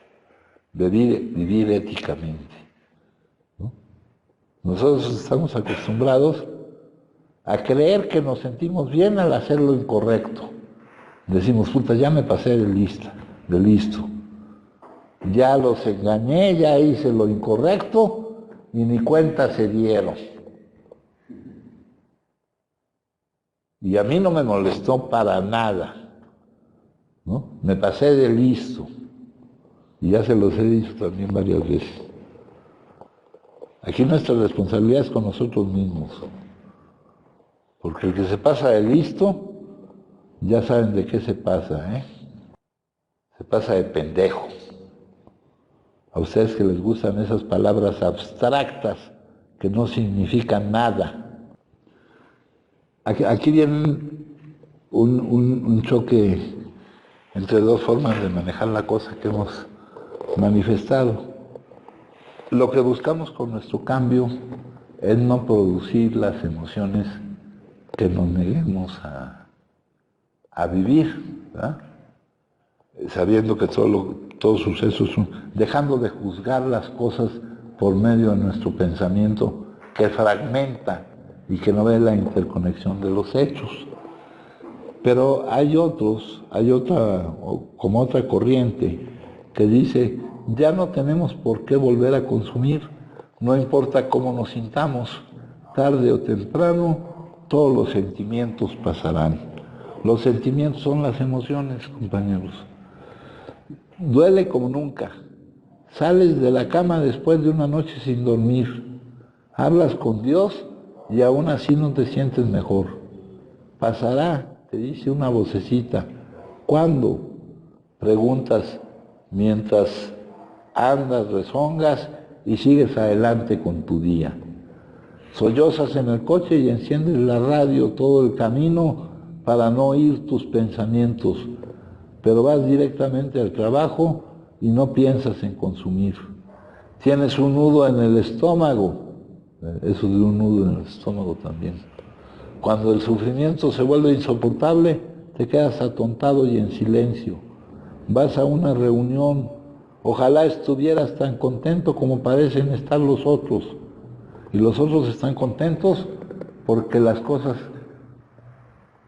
vivir éticamente, ¿no? Nosotros estamos acostumbrados a creer que nos sentimos bien al hacer lo incorrecto. Decimos: puta, ya me pasé de listo. Ya los engañé, ya hice lo incorrecto y ni cuenta se dieron. Y a mí no me molestó para nada. ¿no? Me pasé de listo. Y ya se los he dicho también varias veces. Aquí nuestra responsabilidad es con nosotros mismos. Porque el que se pasa de listo, ya saben de qué se pasa, ¿eh? Se pasa de pendejo. A ustedes que les gustan esas palabras abstractas que no significan nada. Aquí viene un choque entre dos formas de manejar la cosa que hemos manifestado. Lo que buscamos con nuestro cambio es no producir las emociones que nos neguemos a vivir, ¿verdad? Sabiendo que todo suceso es dejando de juzgar las cosas por medio de nuestro pensamiento que fragmenta y que no ve la interconexión de los hechos. Pero hay como otra corriente que dice, ya no tenemos por qué volver a consumir, no importa cómo nos sintamos, tarde o temprano todos los sentimientos pasarán. Los sentimientos son las emociones, compañeros. Duele como nunca. Sales de la cama después de una noche sin dormir. Hablas con Dios y aún así no te sientes mejor. Pasará, te dice una vocecita. ¿Cuándo? Preguntas mientras andas, rezongas y sigues adelante con tu día. Sollozas en el coche y enciendes la radio todo el camino para no oír tus pensamientos, pero vas directamente al trabajo y no piensas en consumir. Tienes un nudo en el estómago, eso de un nudo en el estómago también. Cuando el sufrimiento se vuelve insoportable, te quedas atontado y en silencio. Vas a una reunión, ojalá estuvieras tan contento como parecen estar los otros. Y los otros están contentos porque las cosas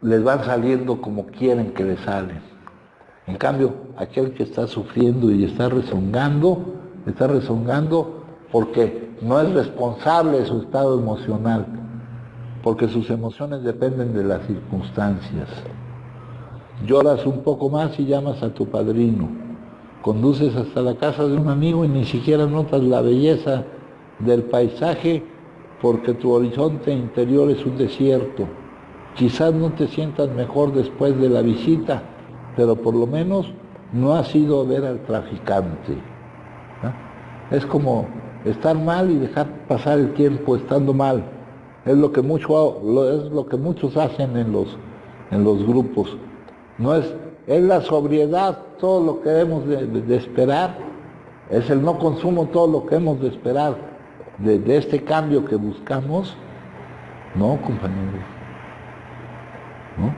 les van saliendo como quieren que les salen. En cambio, aquel que está sufriendo y está rezongando porque no es responsable de su estado emocional, porque sus emociones dependen de las circunstancias. Lloras un poco más y llamas a tu padrino. Conduces hasta la casa de un amigo y ni siquiera notas la belleza del paisaje porque tu horizonte interior es un desierto. Quizás no te sientas mejor después de la visita, pero por lo menos no has ido a ver al traficante. Es como estar mal y dejar pasar el tiempo estando mal. Es lo que muchos hacen en los grupos. No es la sobriedad todo lo que hemos de esperar, es el no consumo todo lo que hemos de esperar de este cambio que buscamos. No, compañeros. ¿No?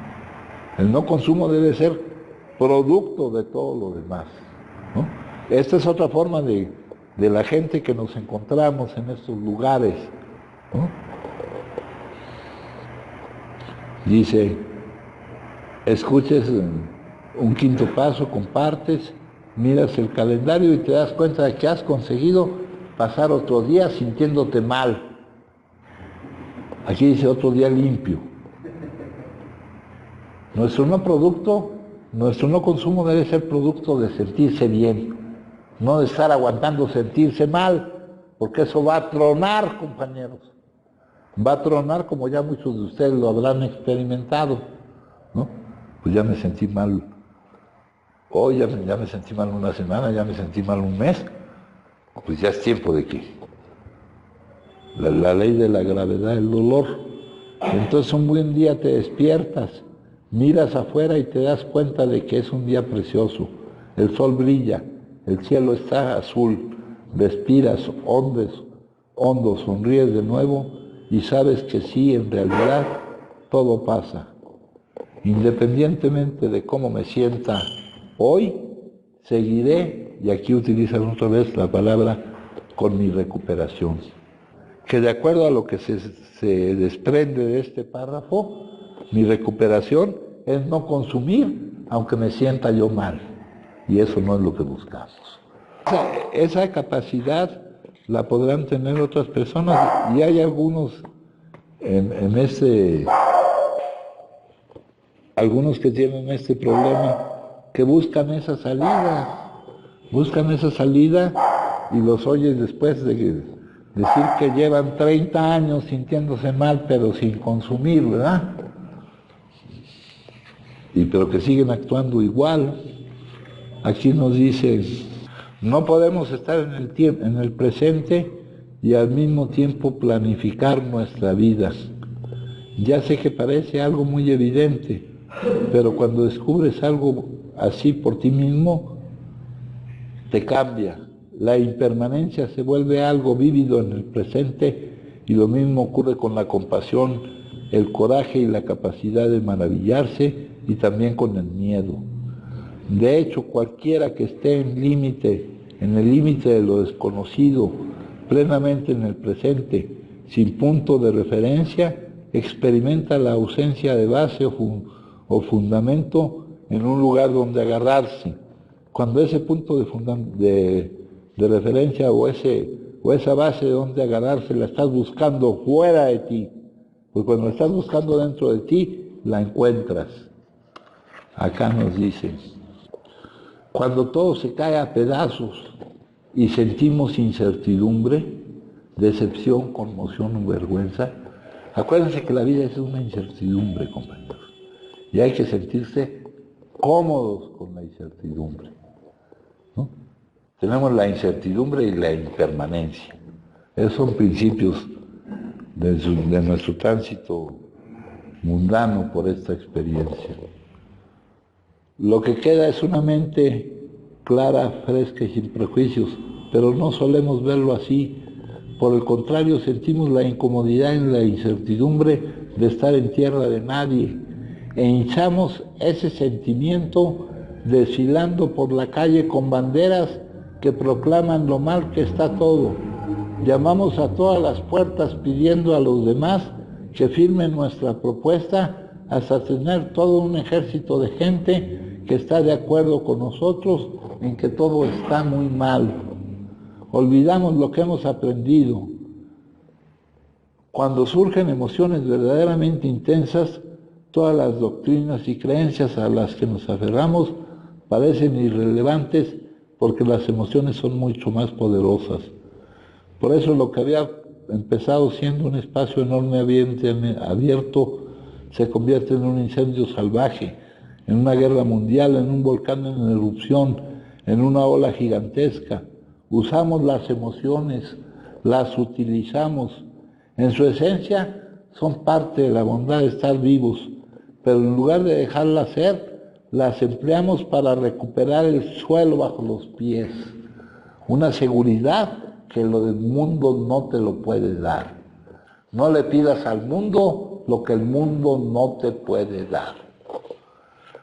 El no consumo debe ser producto de todo lo demás, ¿no? Esta es otra forma de la gente que nos encontramos en estos lugares, ¿no? Dice, escuches un quinto paso, compartes, miras el calendario y te das cuenta de que has conseguido pasar otro día sintiéndote mal. Aquí dice otro día limpio. Nuestro no consumo debe ser producto de sentirse bien, no de estar aguantando sentirse mal, porque eso va a tronar, compañeros. Va a tronar como ya muchos de ustedes lo habrán experimentado, ¿no? Pues ya me sentí mal hoy, ya me sentí mal una semana, ya me sentí mal un mes. Pues ya es tiempo de que la ley de la gravedad del dolor. Entonces un buen día te despiertas, miras afuera y te das cuenta de que es un día precioso. El sol brilla, el cielo está azul, respiras hondo, sonríes de nuevo y sabes que sí, en realidad todo pasa. Independientemente de cómo me sienta hoy, seguiré, y aquí utilizan otra vez la palabra, con mi recuperación. Que de acuerdo a lo que se desprende de este párrafo, mi recuperación es no consumir, aunque me sienta yo mal. Y eso no es lo que buscamos. Esa capacidad la podrán tener otras personas, y hay algunos algunos que tienen este problema que buscan esa salida y los oyes después de decir que llevan 30 años sintiéndose mal pero sin consumir, ¿verdad? Pero que siguen actuando igual. Aquí nos dice, no podemos estar en el presente y al mismo tiempo planificar nuestra vida. Ya sé que parece algo muy evidente, pero cuando descubres algo así por ti mismo, te cambia. La impermanencia se vuelve algo vívido en el presente y lo mismo ocurre con la compasión, el coraje y la capacidad de maravillarse y también con el miedo. De hecho, cualquiera que esté en el límite de lo desconocido, plenamente en el presente, sin punto de referencia, experimenta la ausencia de base o fundamento en un lugar donde agarrarse. Cuando ese punto de referencia o esa base de donde agarrarse la estás buscando fuera de ti, pues cuando la estás buscando dentro de ti, la encuentras. Acá nos dice, cuando todo se cae a pedazos y sentimos incertidumbre, decepción, conmoción o vergüenza, acuérdense que la vida es una incertidumbre, compañeros, y hay que sentirse cómodos con la incertidumbre, ¿no? Tenemos la incertidumbre y la impermanencia. Esos son principios de nuestro tránsito mundano por esta experiencia. Lo que queda es una mente clara, fresca y sin prejuicios, pero no solemos verlo así. Por el contrario, sentimos la incomodidad y la incertidumbre de estar en tierra de nadie, e hinchamos ese sentimiento desfilando por la calle con banderas que proclaman lo mal que está todo. Llamamos a todas las puertas pidiendo a los demás que firmen nuestra propuesta hasta tener todo un ejército de gente que está de acuerdo con nosotros en que todo está muy mal. Olvidamos lo que hemos aprendido. Cuando surgen emociones verdaderamente intensas, todas las doctrinas y creencias a las que nos aferramos parecen irrelevantes porque las emociones son mucho más poderosas. Por eso lo que había empezado siendo un espacio enormemente abierto se convierte en un incendio salvaje, en una guerra mundial, en un volcán en erupción, en una ola gigantesca. Usamos las emociones, las utilizamos. En su esencia son parte de la bondad de estar vivos, pero en lugar de dejarlas ser, las empleamos para recuperar el suelo bajo los pies. Una seguridad que lo del mundo no te lo puede dar. No le pidas al mundo lo que el mundo no te puede dar.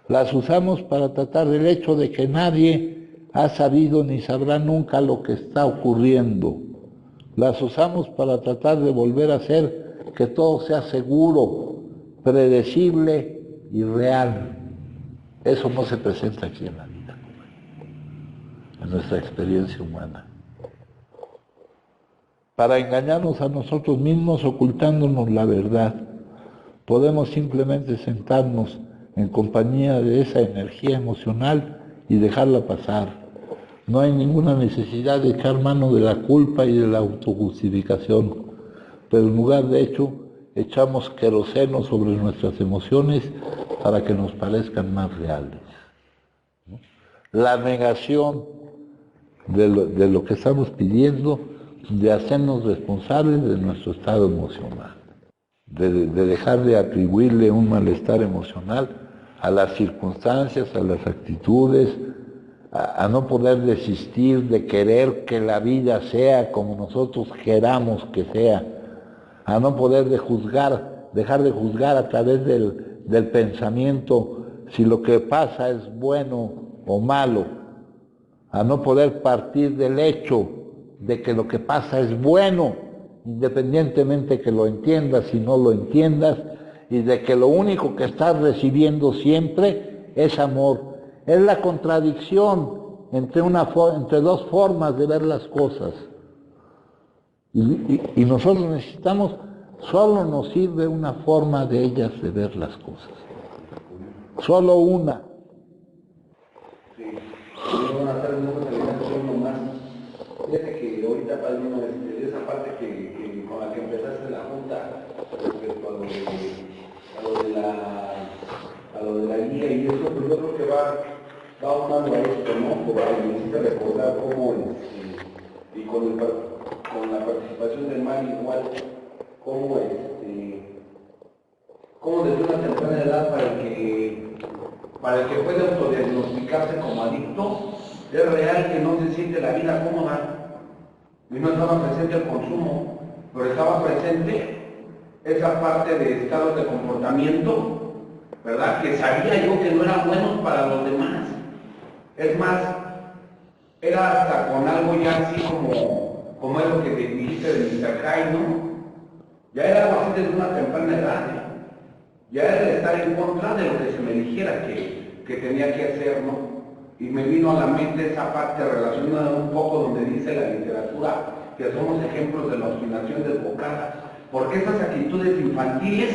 Las usamos para tratar del hecho de que nadie ha sabido ni sabrá nunca lo que está ocurriendo. Las usamos para tratar de volver a hacer que todo sea seguro, predecible y real. Eso no se presenta aquí en la vida, en nuestra experiencia humana. Para engañarnos a nosotros mismos ocultándonos la verdad, podemos simplemente sentarnos en compañía de esa energía emocional y dejarla pasar. No hay ninguna necesidad de echar mano de la culpa y de la autojustificación, pero en lugar de hecho, echamos queroseno sobre nuestras emociones para que nos parezcan más reales. La negación de lo que estamos pidiendo, de hacernos responsables de nuestro estado emocional, de dejar de atribuirle un malestar emocional a las circunstancias, a las actitudes, a no poder desistir de querer que la vida sea como nosotros queramos que sea, a no poder dejar de juzgar a través del pensamiento si lo que pasa es bueno o malo, a no poder partir del hecho de que lo que pasa es bueno, independientemente que lo entiendas y no lo entiendas, y de que lo único que estás recibiendo siempre es amor. Es la contradicción entre dos formas de ver las cosas. Y nosotros necesitamos, solo nos sirve una forma de ellas de ver las cosas. Solo una. ahorita, padrino, de esa parte con la que empezaste la junta, respecto a lo de la guía y eso, pues yo creo que va aunando a esto, ¿no? Porque necesita recordar cómo, y con la participación del MAN igual, cómo desde una temprana edad para el que puede autodiagnosticarse como adicto, es real que no se siente la vida cómoda. Y no estaba presente el consumo, pero estaba presente esa parte de estados de comportamiento, ¿verdad? Que sabía yo que no eran buenos para los demás. Es más, era hasta con algo ya así como es lo que te dijiste de Mr. Hyde, ¿no? Ya era algo así desde una temprana edad, ¿eh? Ya era de estar en contra de lo que se me dijera que tenía que hacer, ¿no? Y me vino a la mente esa parte relacionada un poco donde dice la literatura que somos ejemplos de la obstinación desbocada, porque esas actitudes infantiles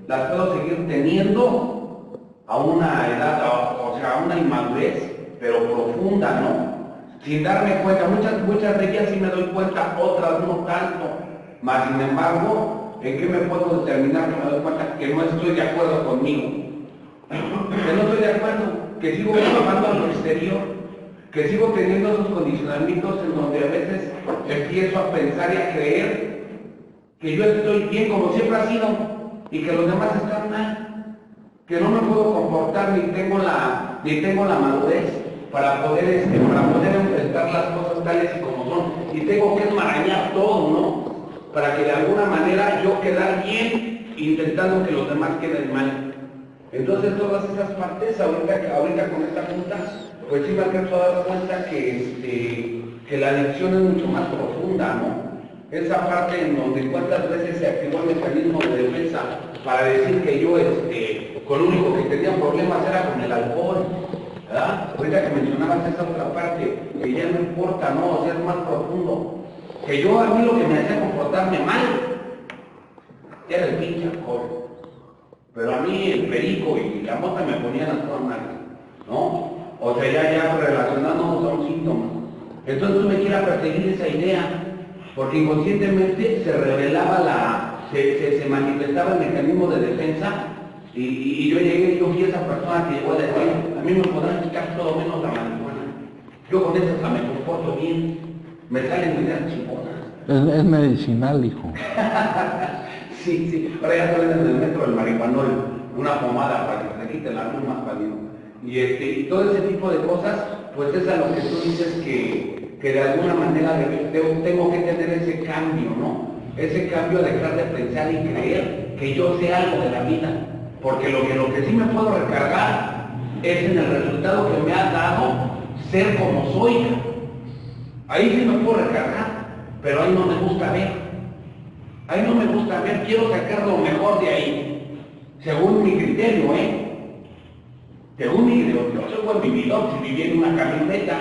las puedo seguir teniendo a una edad, o sea, a una inmadurez, pero profunda, ¿no? Sin darme cuenta, muchas de ellas sí me doy cuenta, otras no tanto, mas sin embargo, ¿en qué me puedo determinar que me doy cuenta que no estoy de acuerdo conmigo? Que no estoy de acuerdo, que sigo trabajando a lo exterior, que sigo teniendo esos condicionamientos en donde a veces empiezo a pensar y a creer que yo estoy bien como siempre ha sido y que los demás están mal, que no me puedo comportar ni tengo la madurez para poder enfrentar las cosas tales y como son, y tengo que enmarañar todo, ¿no? Para que de alguna manera yo quedar bien intentando que los demás queden mal. Entonces todas esas partes, ahorita con esta junta, pues sí me alcanzo a dar cuenta que la adicción es mucho más profunda, ¿no? Esa parte en donde cuántas veces se activó el mecanismo de defensa para decir que yo con lo único que tenía problemas era con el alcohol, ¿verdad? Ahorita que mencionabas esa otra parte, que ya no importa, ¿no? O sea, es más profundo. Que yo a mí lo que me hacía comportarme mal era el pinche alcohol. Pero a mí el perico y la mota me ponían a todas mal, ¿no? O sea, ya relacionándonos a un síntoma. Entonces no me quiera perseguir esa idea, porque inconscientemente se revelaba se manifestaba el mecanismo de defensa y yo fui esa persona que llegó a decir, a mí me podrán quitar todo menos la marihuana. Yo con eso hasta me comporto bien, me salen ideas chingonas. Es medicinal, hijo. Sí, ahora ya salen en el metro del marihuanol, una pomada para que se quite la luma, y todo ese tipo de cosas, pues es a lo que tú dices que de alguna manera tengo que tener ese cambio, ¿no? Ese cambio de dejar de pensar y creer que yo sé algo de la vida, porque lo que sí me puedo recargar es en el resultado que me ha dado ser como soy. Ahí sí me puedo recargar, pero ahí no me gusta ver. Ahí no me gusta ver, quiero sacar lo mejor de ahí, según mi criterio, Según mi criterio, yo soy buen vividor, si viví en una camioneta.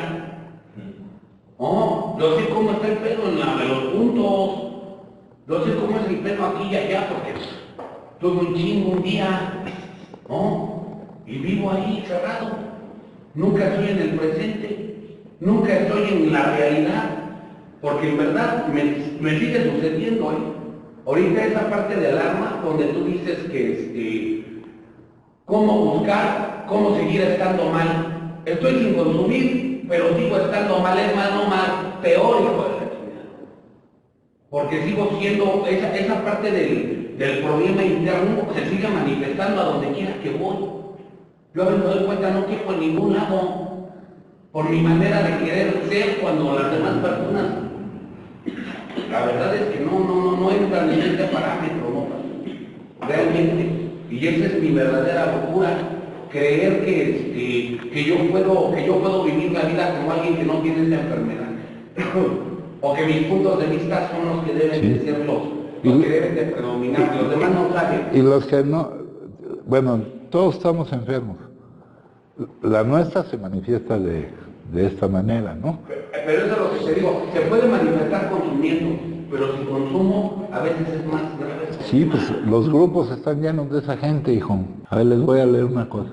Oh, yo sé cómo está el pelo en la de los puntos, yo sé cómo es el pelo aquí y allá, porque tuve un chingo un día, y vivo ahí cerrado. Nunca estoy en el presente, nunca estoy en la realidad, porque en verdad me sigue sucediendo, Ahorita esa parte de alarma donde tú dices que cómo buscar, cómo seguir estando mal. Estoy sin consumir, pero sigo estando mal, es más, no mal, peor, hijo de la chingada. Porque sigo siendo, esa parte del problema interno se sigue manifestando a donde quiera que voy. Yo a veces me doy cuenta, no quepo en ningún lado, por mi manera de querer ser cuando las demás personas, la verdad es que no entran en este parámetro, ¿no? Realmente. Y esa es mi verdadera locura, creer que yo puedo vivir la vida como alguien que no tiene esa enfermedad. O que mis puntos de vista son los que deben de ser los que deben de predominar, los demás no saben. Y los que no, bueno, todos estamos enfermos. La nuestra se manifiesta de esta manera, ¿no? Pero eso es lo que te digo, se puede manifestar consumiendo, pero sin consumo a veces es más grave. Sí, pues los grupos están llenos de esa gente, hijo. A ver, les voy a leer una cosa.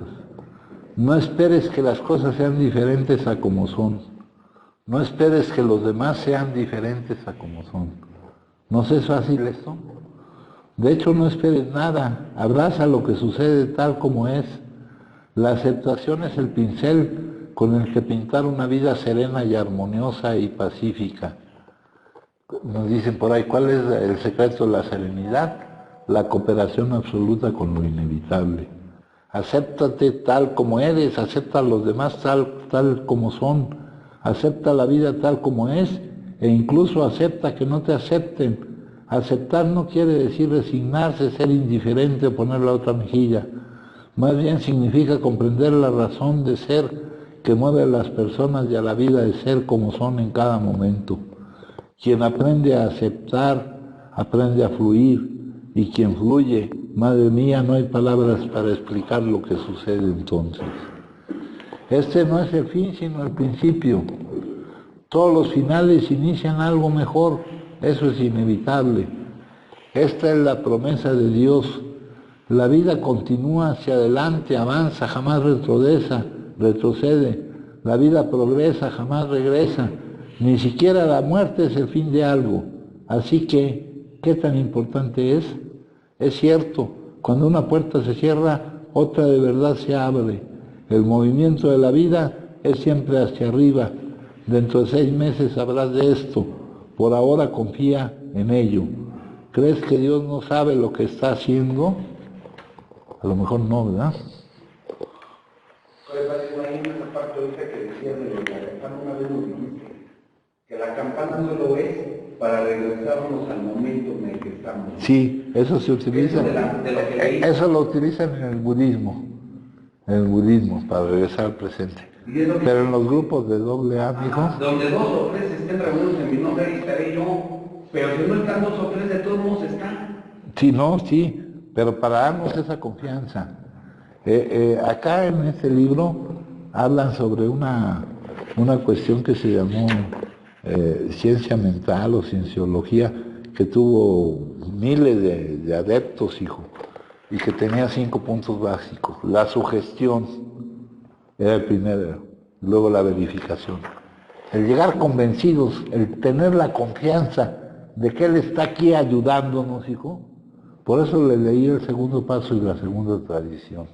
No esperes que las cosas sean diferentes a como son. No esperes que los demás sean diferentes a como son. ¿No es fácil esto? De hecho, no esperes nada. Abraza lo que sucede tal como es. La aceptación es el pincel con el que pintar una vida serena y armoniosa y pacífica. Nos dicen por ahí, ¿cuál es el secreto de la serenidad? La cooperación absoluta con lo inevitable. Acéptate tal como eres, acepta a los demás tal como son, acepta la vida tal como es, e incluso acepta que no te acepten. Aceptar no quiere decir resignarse, ser indiferente o poner la otra mejilla. Más bien significa comprender la razón de ser que mueve a las personas y a la vida de ser como son en cada momento. Quien aprende a aceptar, aprende a fluir, y quien fluye, madre mía, no hay palabras para explicar lo que sucede entonces. Este no es el fin, sino el principio. Todos los finales inician algo mejor, eso es inevitable. Esta es la promesa de Dios. La vida continúa hacia adelante, avanza, jamás retrocede. La vida progresa, jamás regresa. Ni siquiera la muerte es el fin de algo. Así que, ¿qué tan importante es? Es cierto, cuando una puerta se cierra, otra de verdad se abre. El movimiento de la vida es siempre hacia arriba. Dentro de 6 meses sabrás de esto. Por ahora confía en ello. ¿Crees que Dios no sabe lo que está haciendo? A lo mejor no, ¿verdad? Hay una parte ahorita que decía de la campana, una vez nos dijiste que la campana solo es para regresarnos al momento en el que estamos. Sí, eso se utiliza. Eso lo utilizan en el budismo. En el budismo, para regresar al presente. Pero en los grupos de AA, mijo. Donde 2 o 3 estén reunidos en mi nombre, ahí estaré yo. Pero si no están 2 o 3, de todos modos están. Sí, no, sí. Pero para darnos esa confianza. Acá en este libro hablan sobre una cuestión que se llamó ciencia mental o cienciología, que tuvo miles de adeptos, hijo, y que tenía 5 puntos básicos. La sugestión era el primero, luego la verificación. El llegar convencidos, el tener la confianza de que Él está aquí ayudándonos, hijo. Por eso le leí el segundo paso y la segunda tradición.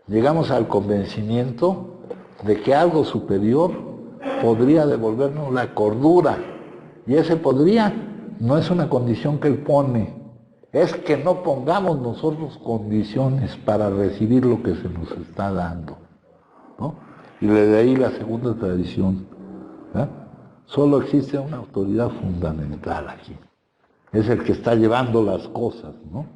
Llegamos al convencimiento de que algo superior podría devolvernos la cordura. Y ese podría no es una condición que Él pone, es que no pongamos nosotros condiciones para recibir lo que se nos está dando, ¿no? Y le leí la segunda tradición. Solo existe una autoridad fundamental aquí. Es el que está llevando las cosas, ¿no?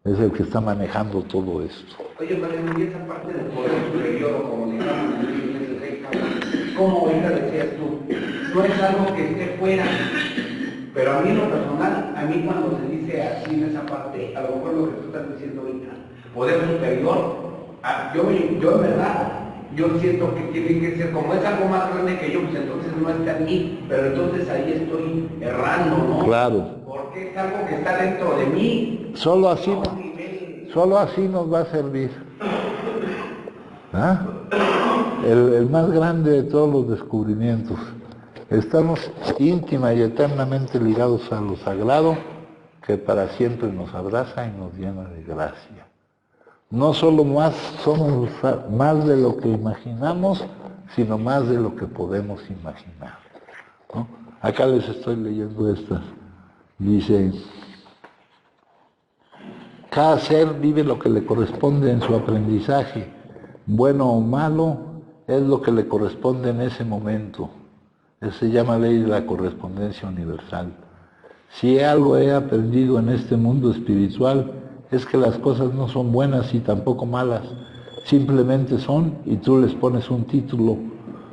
Es el que está manejando todo esto. Oye, padre, y esa parte del poder superior, o como digamos en ese reino, como ahorita decías tú, no es algo que esté fuera. Pero a mí en lo personal, a mí cuando se dice así en esa parte, a lo mejor lo que tú estás diciendo ahorita, poder superior, yo en verdad, yo siento que tiene que ser, como es algo más grande que yo, pues entonces no está en mí, pero entonces ahí estoy errando, ¿no? Claro. Porque es algo que está dentro de mí. Solo así nos va a servir. El más grande de todos los descubrimientos. Estamos íntima y eternamente ligados a lo sagrado, que para siempre nos abraza y nos llena de gracia. No solo somos más de lo que imaginamos, sino más de lo que podemos imaginar, ¿no? Acá les estoy leyendo estas. Dice, cada ser vive lo que le corresponde en su aprendizaje, bueno o malo, es lo que le corresponde en ese momento. Eso se llama ley de la correspondencia universal. Si algo he aprendido en este mundo espiritual, es que las cosas no son buenas y tampoco malas, simplemente son y tú les pones un título.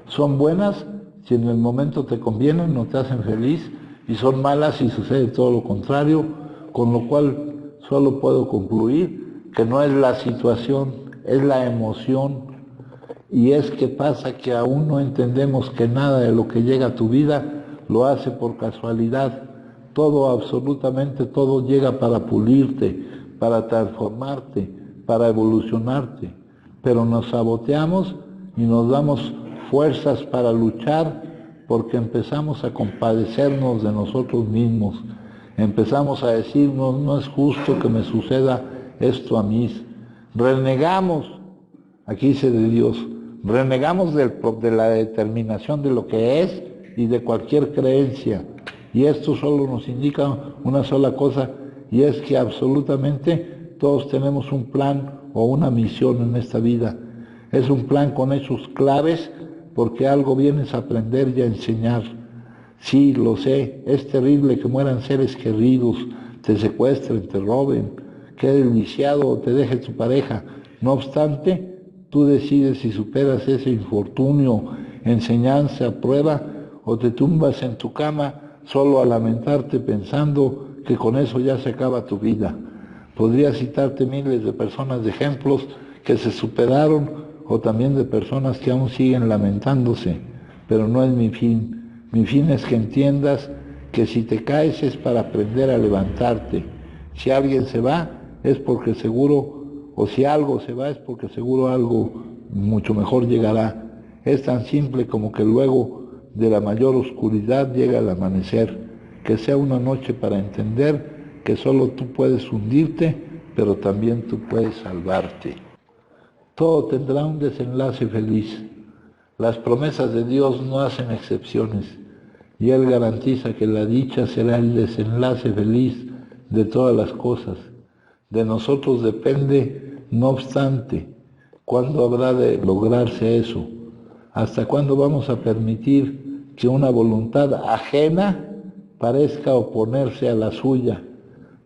Son buenas si en el momento te convienen, no te hacen feliz, y son malas si sucede todo lo contrario, con lo cual solo puedo concluir que no es la situación, es la emoción. Y es que pasa que aún no entendemos que nada de lo que llega a tu vida lo hace por casualidad. Todo, absolutamente todo llega para pulirte, para transformarte, para evolucionarte. Pero nos saboteamos y nos damos fuerzas para luchar porque empezamos a compadecernos de nosotros mismos, empezamos a decirnos, no es justo que me suceda esto a mí. Renegamos, aquí dice de Dios, renegamos de la determinación de lo que es y de cualquier creencia. Y esto solo nos indica una sola cosa, y es que absolutamente todos tenemos un plan o una misión en esta vida. Es un plan con hechos claves, porque algo vienes a aprender y a enseñar. Sí, lo sé, es terrible que mueran seres queridos, te secuestren, te roben, quedes lisiado o te deje tu pareja. No obstante, tú decides si superas ese infortunio, enseñanza, prueba, o te tumbas en tu cama solo a lamentarte pensando que con eso ya se acaba tu vida. Podría citarte miles de personas de ejemplos que se superaron, o también de personas que aún siguen lamentándose, pero no es mi fin. Mi fin es que entiendas que si te caes es para aprender a levantarte. Si alguien se va es porque seguro, o si algo se va es porque seguro algo mucho mejor llegará. Es tan simple como que luego de la mayor oscuridad llega el amanecer, que sea una noche para entender que solo tú puedes hundirte, pero también tú puedes salvarte. Todo tendrá un desenlace feliz. Las promesas de Dios no hacen excepciones, y Él garantiza que la dicha será el desenlace feliz de todas las cosas. De nosotros depende, no obstante, cuándo habrá de lograrse eso, hasta cuándo vamos a permitir que una voluntad ajena parezca oponerse a la suya,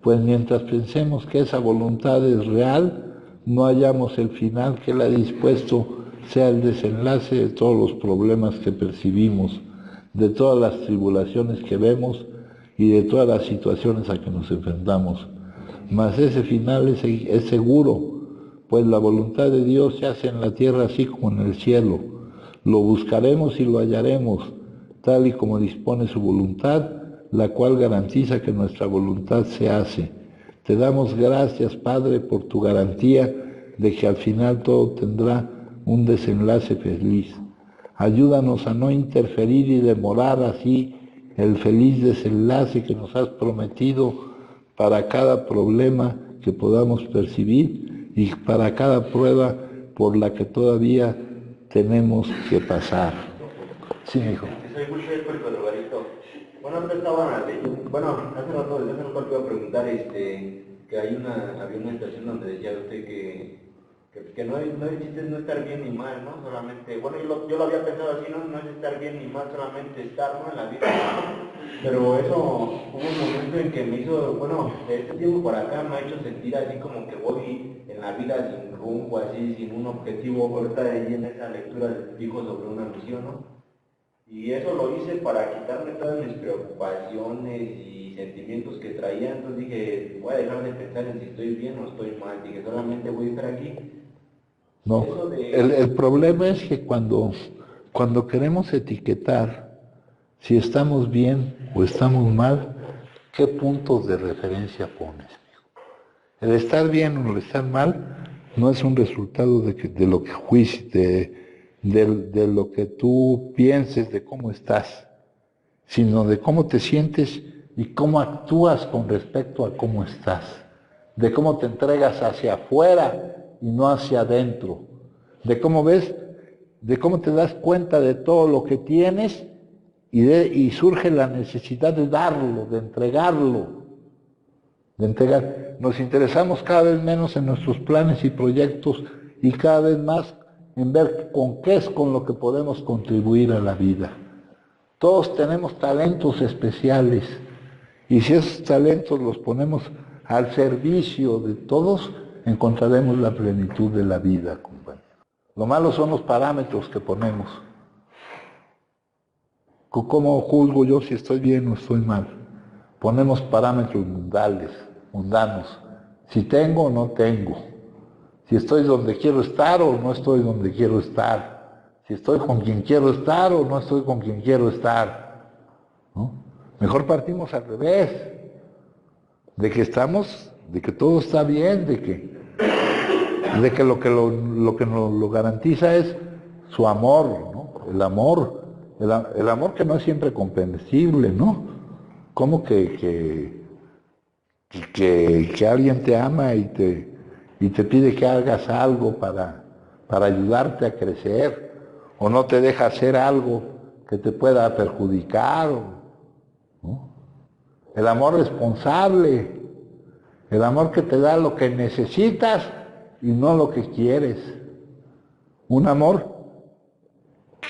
pues mientras pensemos que esa voluntad es real, no hallamos el final que Él ha dispuesto sea el desenlace de todos los problemas que percibimos, de todas las tribulaciones que vemos y de todas las situaciones a que nos enfrentamos. Mas ese final es seguro, pues la voluntad de Dios se hace en la tierra así como en el cielo. Lo buscaremos y lo hallaremos, tal y como dispone su voluntad, la cual garantiza que nuestra voluntad se hace. Te damos gracias, Padre, por tu garantía de que al final todo tendrá un desenlace feliz. Ayúdanos a no interferir y demorar así el feliz desenlace que nos has prometido para cada problema que podamos percibir y para cada prueba por la que todavía tenemos que pasar. Sí, hijo. Soy Julio Puerto Alvarito. Bueno, hace rato te iba a preguntar que había una situación donde decía usted que no existe no estar bien ni mal, ¿no? Solamente, bueno, yo lo había pensado así, no es estar bien ni mal, solamente estar, ¿no? En la vida. Pero eso, hubo un momento en que me hizo, bueno, de este tiempo para acá me ha hecho sentir así como que voy en la vida sin rumbo, así, sin un objetivo. Ahorita ahí en esa lectura dijo sobre una misión, ¿no? Y eso lo hice para quitarme todas mis preocupaciones y sentimientos que traía. Entonces dije, voy a dejar de pensar en si estoy bien o estoy mal. Dije, solamente voy a estar aquí. No, el problema es que cuando queremos etiquetar si estamos bien o estamos mal, ¿qué puntos de referencia pones? El estar bien o el estar mal no es un resultado de lo que juicies, de lo que tú pienses de cómo estás, sino de cómo te sientes y cómo actúas con respecto a cómo estás, de cómo te entregas hacia afuera y no hacia adentro, de cómo ves, de cómo te das cuenta de todo lo que tienes y surge la necesidad de darlo, de entregarlo, de entregar. Nos interesamos cada vez menos en nuestros planes y proyectos y cada vez más en ver con qué es con lo que podemos contribuir a la vida. Todos tenemos talentos especiales y si esos talentos los ponemos al servicio de todos, encontraremos la plenitud de la vida, compañero. Lo malo son los parámetros que ponemos. ¿Cómo juzgo yo si estoy bien o estoy mal? Ponemos parámetros mundanos. Si tengo o no tengo. Si estoy donde quiero estar o no estoy donde quiero estar. Si estoy con quien quiero estar o no estoy con quien quiero estar. ¿No? Mejor partimos al revés. De que todo está bien, de que lo que nos lo garantiza es su amor, ¿no? El amor El amor que no es siempre comprensible, ¿no? ¿Cómo que alguien te ama y te pide que hagas algo para ayudarte a crecer, o no te deja hacer algo que te pueda perjudicar, ¿no? El amor responsable, el amor que te da lo que necesitas y no lo que quieres. Un amor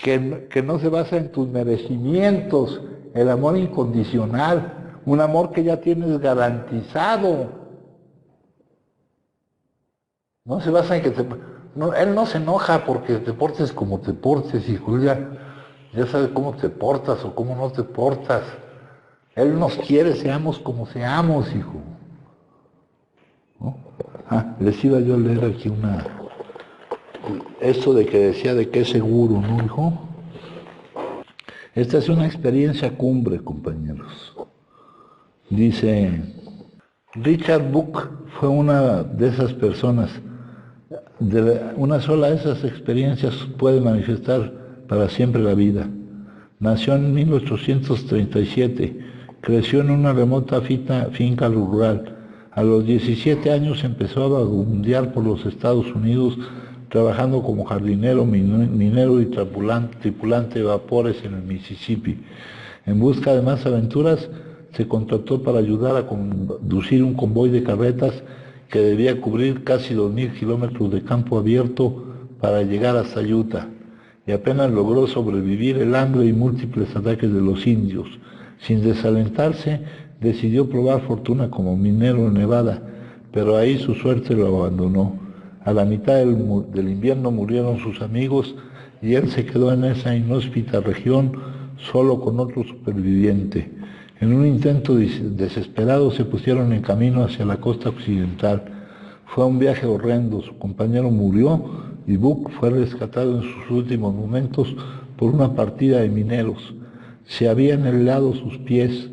que no se basa en tus merecimientos, el amor incondicional, un amor que ya tienes garantizado. No se basa en que él no se enoja porque te portes como te portes, hijo, ya sabe cómo te portas o cómo no te portas. Él nos quiere, seamos como seamos, hijo, ¿no? Les iba yo a leer aquí esto de que decía de que es seguro, ¿no, hijo? Esta es una experiencia cumbre, compañeros. Dice, Richard Buck fue una de esas personas. Una sola de esas experiencias puede manifestar para siempre la vida. Nació en 1837, creció en una remota finca rural. A los 17 años empezó a vagabundear por los Estados Unidos, trabajando como jardinero, minero y tripulante de vapores en el Mississippi. En busca de más aventuras, se contrató para ayudar a conducir un convoy de carretas que debía cubrir casi 2.000 kilómetros de campo abierto para llegar hasta Utah, y apenas logró sobrevivir el hambre y múltiples ataques de los indios. Sin desalentarse, decidió probar fortuna como minero en Nevada, pero ahí su suerte lo abandonó. A la mitad del invierno murieron sus amigos y él se quedó en esa inhóspita región solo con otro superviviente. En un intento desesperado se pusieron en camino hacia la costa occidental. Fue un viaje horrendo, su compañero murió y Buck fue rescatado en sus últimos momentos por una partida de mineros. Se habían helado sus pies,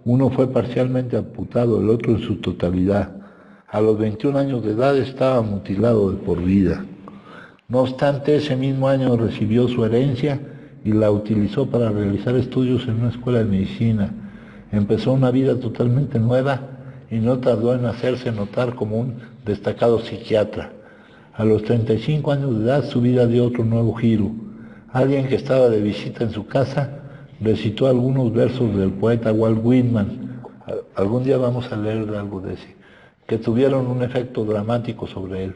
uno fue parcialmente amputado, el otro en su totalidad. A los 21 años de edad estaba mutilado de por vida. No obstante, ese mismo año recibió su herencia y la utilizó para realizar estudios en una escuela de medicina. Empezó una vida totalmente nueva y no tardó en hacerse notar como un destacado psiquiatra. A los 35 años de edad su vida dio otro nuevo giro. Alguien que estaba de visita en su casa recitó algunos versos del poeta Walt Whitman. Algún día vamos a leer algo de ese, que tuvieron un efecto dramático sobre él.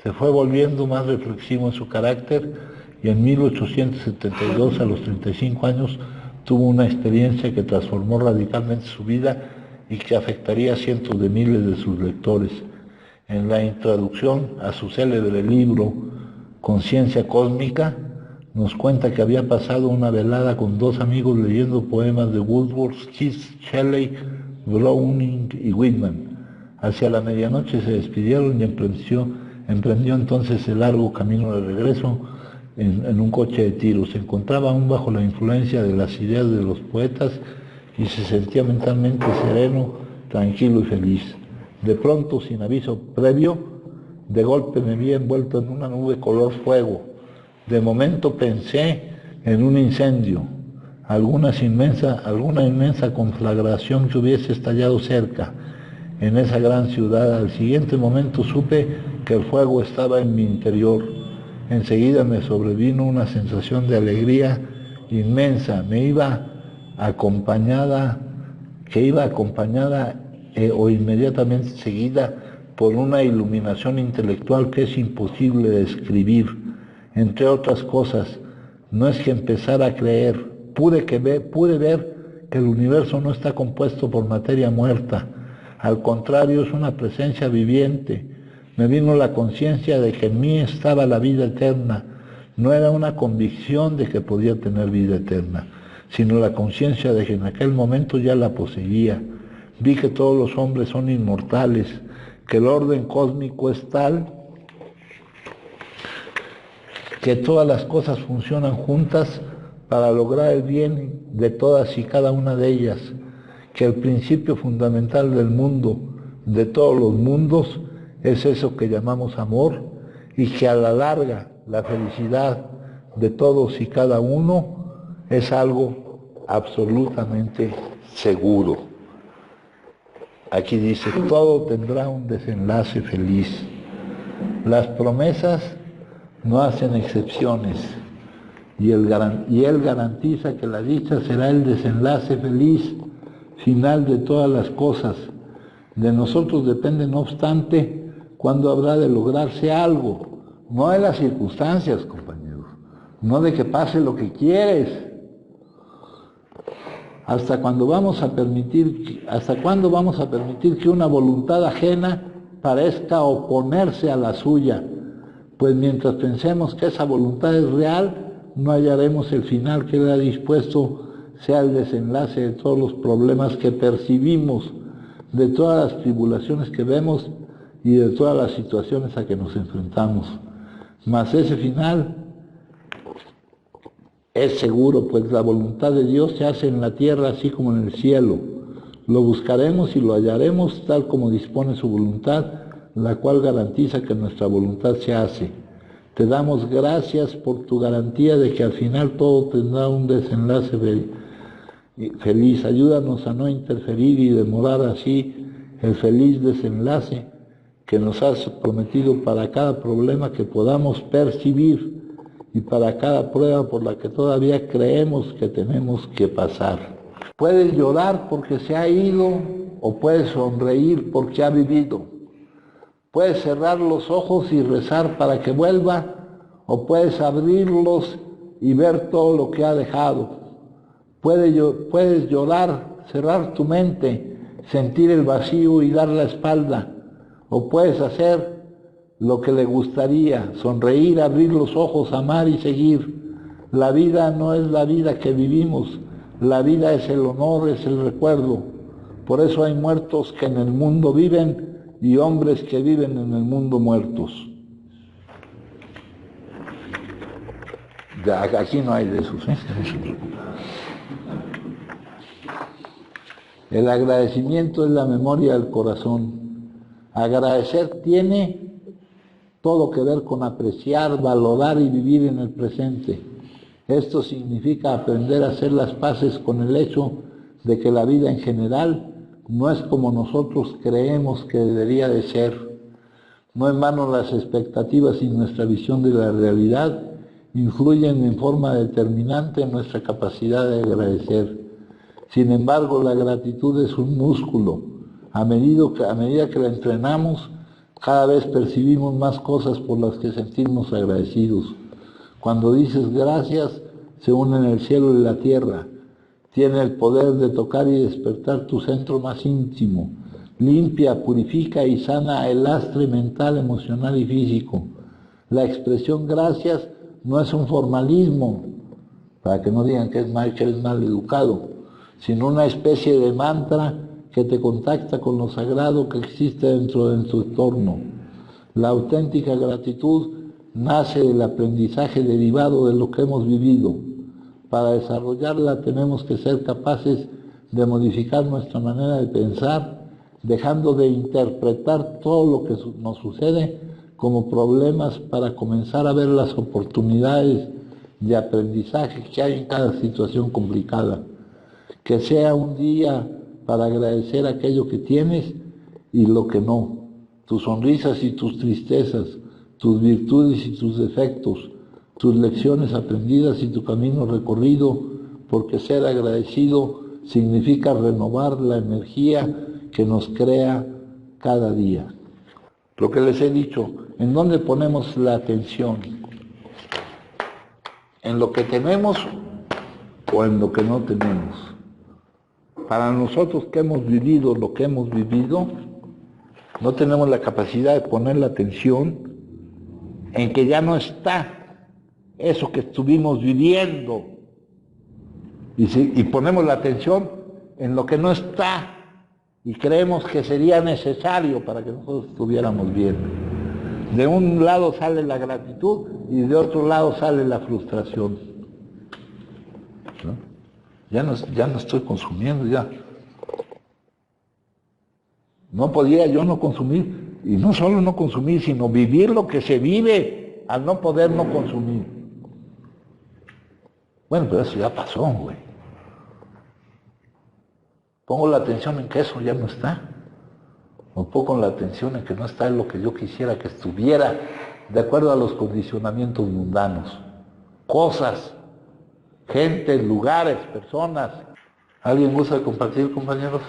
Se fue volviendo más reflexivo en su carácter y en 1872, a los 35 años, tuvo una experiencia que transformó radicalmente su vida y que afectaría a cientos de miles de sus lectores. En la introducción a su célebre libro Conciencia Cósmica, nos cuenta que había pasado una velada con dos amigos leyendo poemas de Wordsworth, Keats, Shelley, Browning y Whitman. Hacia la medianoche se despidieron y emprendió entonces el largo camino de regreso en un coche de tiro. Se encontraba aún bajo la influencia de las ideas de los poetas y se sentía mentalmente sereno, tranquilo y feliz. De pronto, sin aviso previo, de golpe me vi envuelto en una nube color fuego. De momento pensé en un incendio, alguna inmensa conflagración que hubiese estallado cerca, en esa gran ciudad. Al siguiente momento supe que el fuego estaba en mi interior. Enseguida me sobrevino una sensación de alegría inmensa. Iba acompañada o inmediatamente seguida por una iluminación intelectual que es imposible de describir. Entre otras cosas, no es que empezara a creer, pude ver que el universo no está compuesto por materia muerta. Al contrario, es una presencia viviente. Me vino la conciencia de que en mí estaba la vida eterna. No era una convicción de que podía tener vida eterna, sino la conciencia de que en aquel momento ya la poseía. Vi que todos los hombres son inmortales, que el orden cósmico es tal que todas las cosas funcionan juntas para lograr el bien de todas y cada una de ellas, que el principio fundamental del mundo, de todos los mundos, es eso que llamamos amor, y que a la larga la felicidad de todos y cada uno es algo absolutamente seguro. Aquí dice, todo tendrá un desenlace feliz. Las promesas no hacen excepciones y él garantiza que la dicha será el desenlace feliz final de todas las cosas. De nosotros depende, no obstante, cuándo habrá de lograrse algo, no de las circunstancias, compañeros, no de que pase lo que quieres. ¿Hasta cuándo vamos a permitir que una voluntad ajena parezca oponerse a la suya? Pues mientras pensemos que esa voluntad es real, no hallaremos el final que Él ha dispuesto sea el desenlace de todos los problemas que percibimos, de todas las tribulaciones que vemos y de todas las situaciones a que nos enfrentamos. Mas ese final es seguro, pues la voluntad de Dios se hace en la tierra así como en el cielo. Lo buscaremos y lo hallaremos tal como dispone su voluntad, la cual garantiza que nuestra voluntad se hace. Te damos gracias por tu garantía de que al final todo tendrá un desenlace feliz. Ayúdanos a no interferir y demorar así el feliz desenlace que nos has prometido para cada problema que podamos percibir y para cada prueba por la que todavía creemos que tenemos que pasar. Puedes llorar porque se ha ido o puedes sonreír porque ha vivido. Puedes cerrar los ojos y rezar para que vuelva o puedes abrirlos y ver todo lo que ha dejado. Puedes llorar, cerrar tu mente, sentir el vacío y dar la espalda, o puedes hacer lo que le gustaría, sonreír, abrir los ojos, amar y seguir. La vida no es la vida que vivimos, la vida es el honor, es el recuerdo. Por eso hay muertos que en el mundo viven y hombres que viven en el mundo muertos. Aquí no hay de esos, ¿eh? El agradecimiento es la memoria del corazón. Agradecer tiene todo que ver con apreciar, valorar y vivir en el presente. Esto significa aprender a hacer las paces con el hecho de que la vida en general no es como nosotros creemos que debería de ser. No en vano las expectativas y nuestra visión de la realidad influyen en forma determinante en nuestra capacidad de agradecer. Sin embargo, la gratitud es un músculo. A medida que la entrenamos, cada vez percibimos más cosas por las que sentirnos agradecidos. Cuando dices gracias, se unen el cielo y la tierra. Tiene el poder de tocar y despertar tu centro más íntimo. Limpia, purifica y sana el lastre mental, emocional y físico. La expresión gracias no es un formalismo, para que no digan que eres mal educado, sino una especie de mantra que te contacta con lo sagrado que existe dentro de tu entorno. La auténtica gratitud nace del aprendizaje derivado de lo que hemos vivido. Para desarrollarla tenemos que ser capaces de modificar nuestra manera de pensar, dejando de interpretar todo lo que nos sucede como problemas para comenzar a ver las oportunidades de aprendizaje que hay en cada situación complicada. Que sea un día para agradecer aquello que tienes y lo que no, tus sonrisas y tus tristezas, tus virtudes y tus defectos, tus lecciones aprendidas y tu camino recorrido, porque ser agradecido significa renovar la energía que nos crea cada día. Lo que les he dicho, ¿en dónde ponemos la atención? ¿En lo que tenemos o en lo que no tenemos? Para nosotros que hemos vivido lo que hemos vivido, no tenemos la capacidad de poner la atención en que ya no está eso que estuvimos viviendo. Y ponemos la atención en lo que no está y creemos que sería necesario para que nosotros estuviéramos bien. De un lado sale la gratitud y de otro lado sale la frustración, ¿no? Ya no estoy consumiendo, ya. No podía yo no consumir, y no solo no consumir, sino vivir lo que se vive al no poder no consumir. Bueno, pero eso ya pasó, güey. Pongo la atención en que eso ya no está. O pongo la atención en que no está en lo que yo quisiera que estuviera, de acuerdo a los condicionamientos mundanos. Cosas, gente, lugares, personas. ¿Alguien gusta compartir, compañeros?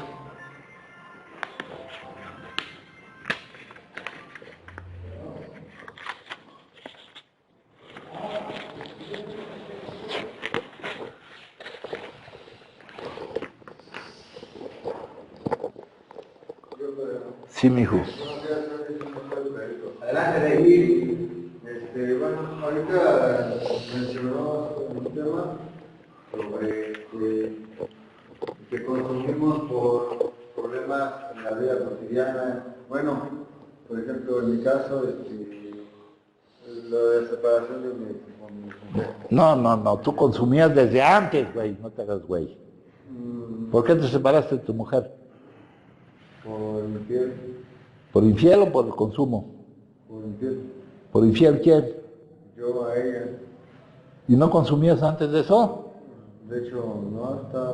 Sí, mijo. Adelante, David. Bueno, ahorita mencionó un tema sobre que consumimos por problemas en la vida cotidiana. Bueno, por ejemplo, en mi caso, lo de separación de con mi mujer. No, tú consumías desde antes, güey, no te hagas güey. ¿Por qué te separaste de tu mujer? Por infiel. ¿Por infiel o por el consumo? Por infiel. ¿Por infiel quién? Yo a ella. ¿Y no consumías antes de eso? De hecho, no, hasta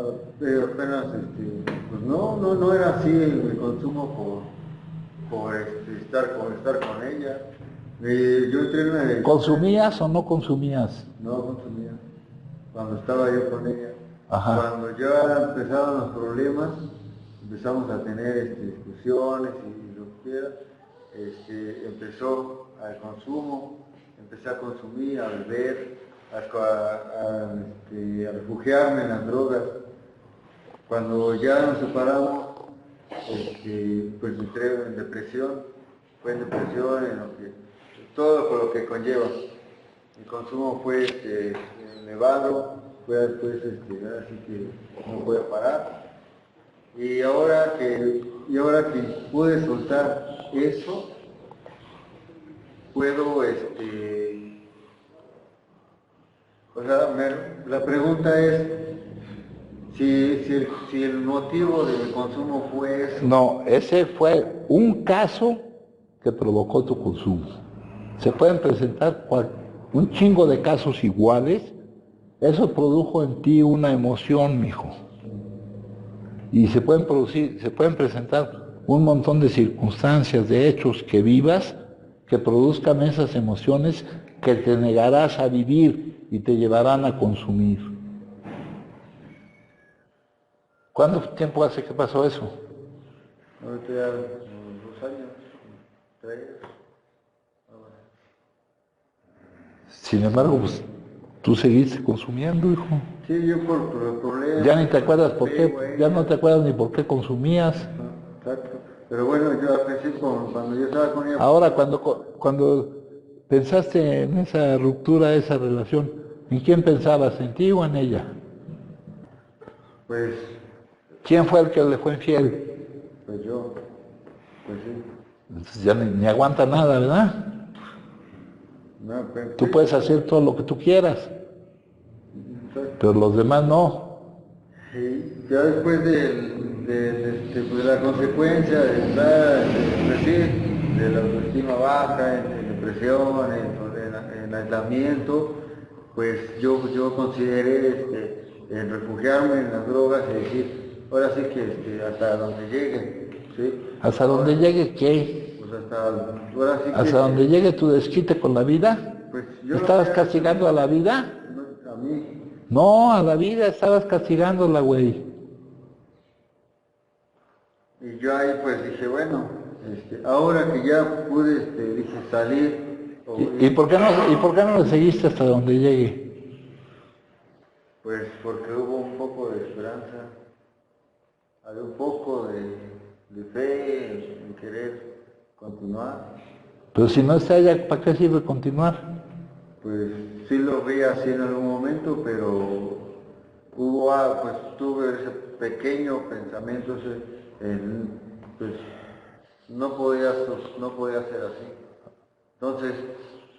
apenas, pues no era así el consumo por estar con ella. Yo entré en una... ¿Consumías o no consumías? No consumía, cuando estaba yo con ella. Ajá. Cuando ya empezaron los problemas, empezamos a tener discusiones y lo que quiera, empezó al consumo, empecé a consumir, a beber, a refugiarme en las drogas. Cuando ya nos separamos, pues entré en depresión, fue en depresión, todo por lo que conlleva. El consumo fue elevado, fue después, así que no pude parar. Y ahora que pude soltar eso, puedo, o sea, la pregunta es si el motivo del consumo fue eso. No, ese fue un caso que provocó tu consumo. Se pueden presentar un chingo de casos iguales. Eso produjo en ti una emoción, mijo. Y se pueden presentar un montón de circunstancias, de hechos que vivas, que produzcan esas emociones que te negarás a vivir y te llevarán a consumir. ¿Cuánto tiempo hace que pasó eso? Ahorita ya 2 años, 3. Sin embargo, pues, tú seguiste consumiendo, hijo. Sí, yo por problemas. Ya ni te acuerdas por qué, ya no te acuerdas ni por qué consumías. Exacto. Pero bueno, yo al principio, cuando yo estaba con ella... Ahora, cuando pensaste en esa ruptura, esa relación, ¿en quién pensabas? ¿En ti o en ella? Pues ¿Quién fue el que le fue infiel? yo, pues sí. Entonces ya ni aguanta nada, ¿verdad? No, pues, Tú puedes hacer todo lo que tú quieras, pero los demás no. sí, ya después pues, la consecuencia de estar, pues sí, de la autoestima baja, en depresión, en aislamiento, pues yo consideré en refugiarme en las drogas y decir, ahora sí que hasta donde llegue, ¿sí? ¿Hasta donde llegue qué? Pues ahora sí que... ¿Hasta donde llegue tu desquite con la vida? Pues yo ¿Estabas no- castigando a la vida? a mí, No, a la vida estabas castigándola, güey. y yo ahí pues dije, bueno, ahora que ya pude, dije, salir, ¿Y por qué no le seguiste hasta donde llegue? pues porque hubo un poco de esperanza, había un poco de fe en querer continuar, Pero si no está allá, ¿para qué sirve continuar? pues sí lo vi así en algún momento, pero pues tuve ese pequeño pensamiento, pues no podía ser así. Entonces,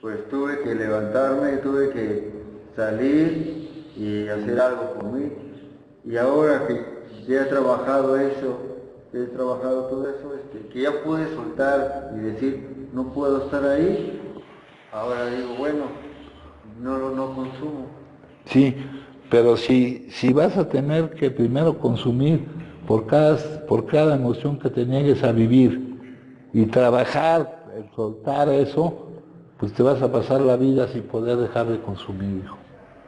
pues tuve que levantarme, tuve que salir y hacer algo por mí. Y ahora que ya he trabajado eso, todo eso, que ya pude soltar y decir, no puedo estar ahí, ahora digo, bueno, no consumo. Sí, Pero si vas a tener que primero consumir por cada emoción que te niegues a vivir y trabajar, el soltar eso, pues te vas a pasar la vida sin poder dejar de consumir, hijo.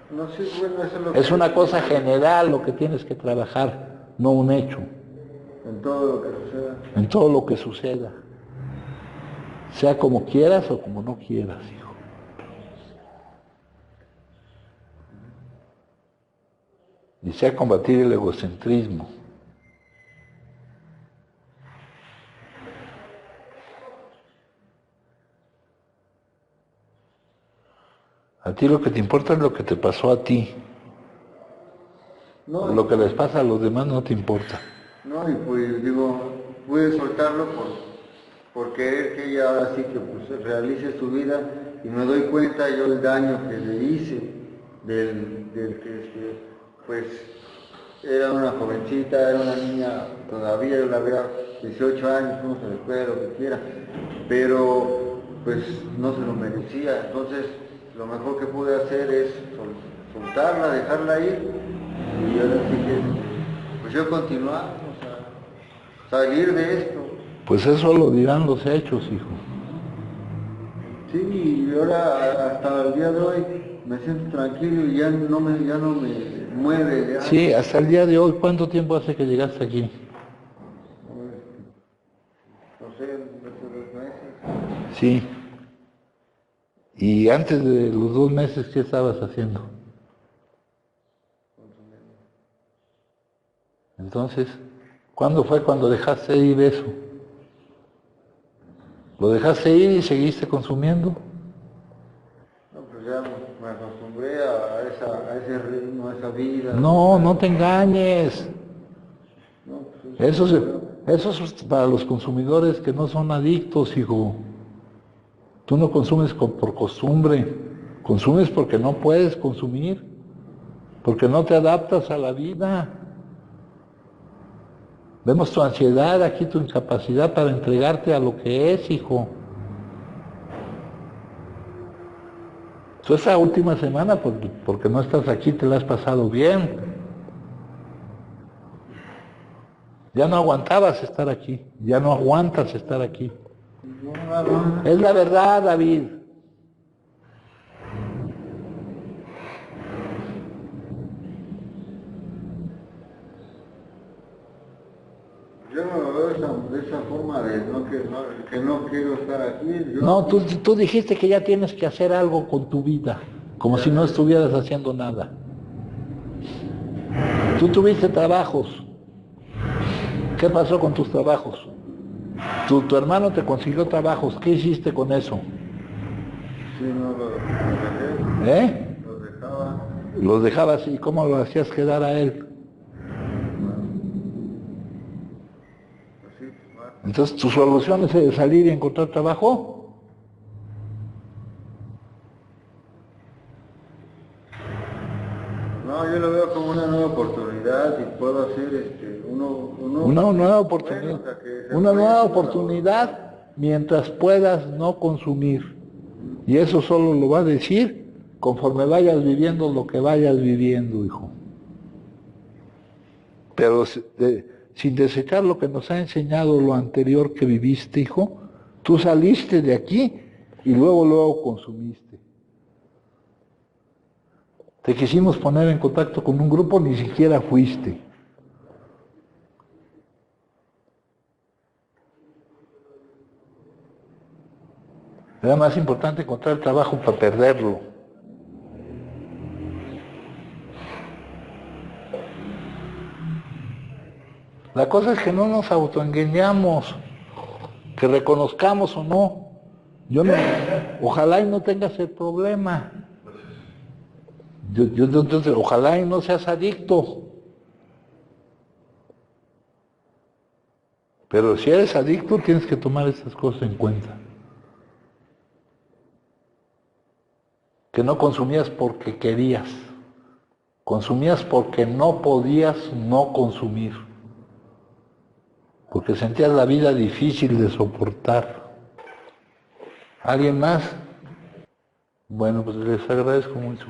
No sé, bueno, eso es lo Es que... una cosa general lo que tienes que trabajar, no un hecho, En todo lo que suceda. en todo lo que suceda. Sea como quieras o como no quieras, hijo. Y sea combatir el egocentrismo. A ti lo que te importa es lo que te pasó a ti. No, Lo que les pasa a los demás no te importa. no, y pues digo, pude soltarlo por querer que ella ahora sí que pues realice su vida y me doy cuenta yo el daño que le hice del que pues era una jovencita, era una niña, todavía yo la veía 18 años, fuimos a la escuela, lo que quiera, pero pues no se lo merecía, entonces lo mejor que pude hacer es soltarla, dejarla ir y ahora sí que pues yo continuar, o sea, salir de esto. Pues eso lo dirán los hechos, hijo. Sí, y ahora hasta el día de hoy me siento tranquilo y ya no me mueve. Ya. Sí, hasta el día de hoy, ¿cuánto tiempo hace que llegaste aquí? No sé, hace 2 meses. Sí. Y antes de los 2 meses, ¿qué estabas haciendo? Entonces, ¿cuándo fue cuando dejaste ir eso? ¿Lo dejaste ir y seguiste consumiendo? No, pues ya me acostumbré a ese ritmo, a esa vida. No, no te engañes. No, pues, Eso es para los consumidores que no son adictos, hijo. Tú no consumes por costumbre, consumes porque no puedes consumir, porque no te adaptas a la vida. Vemos tu ansiedad aquí, tu incapacidad para entregarte a lo que es, hijo. Tú esa última semana, porque no estás aquí, te la has pasado bien. Ya no aguantabas estar aquí, ya no aguantas estar aquí. no. Es la verdad, David. Yo no lo veo de esa forma de que no quiero estar aquí. No, tú dijiste que ya tienes que hacer algo con tu vida, como si no estuvieras haciendo nada. Tú tuviste trabajos. ¿Qué pasó con tus trabajos? Tu hermano te consiguió trabajos. ¿Qué hiciste con eso? Sí, no lo dejé. ¿Eh? Lo dejaba. Los dejabas y ¿cómo lo hacías quedar a él? Pues sí, pues, Entonces, ¿tu solución es salir y encontrar trabajo? no, yo lo veo como una nueva oportunidad y puedo hacer Una nueva oportunidad. bueno, o sea, que se Una puede nueva hacer oportunidad mientras puedas no consumir. Y eso solo lo va a decir conforme vayas viviendo lo que vayas viviendo, hijo. Pero sin desechar lo que nos ha enseñado lo anterior que viviste, hijo, tú saliste de aquí y luego consumiste. Te quisimos poner en contacto con un grupo, ni siquiera fuiste. Era más importante encontrar el trabajo para perderlo. La cosa es que no nos autoengañamos, que reconozcamos o no. Ojalá y no tengas el problema. Ojalá y no seas adicto. Pero si eres adicto, tienes que tomar estas cosas en cuenta. Que no consumías porque querías. Consumías porque no podías no consumir. Porque sentías la vida difícil de soportar. ¿Alguien más? Bueno, pues les agradezco mucho.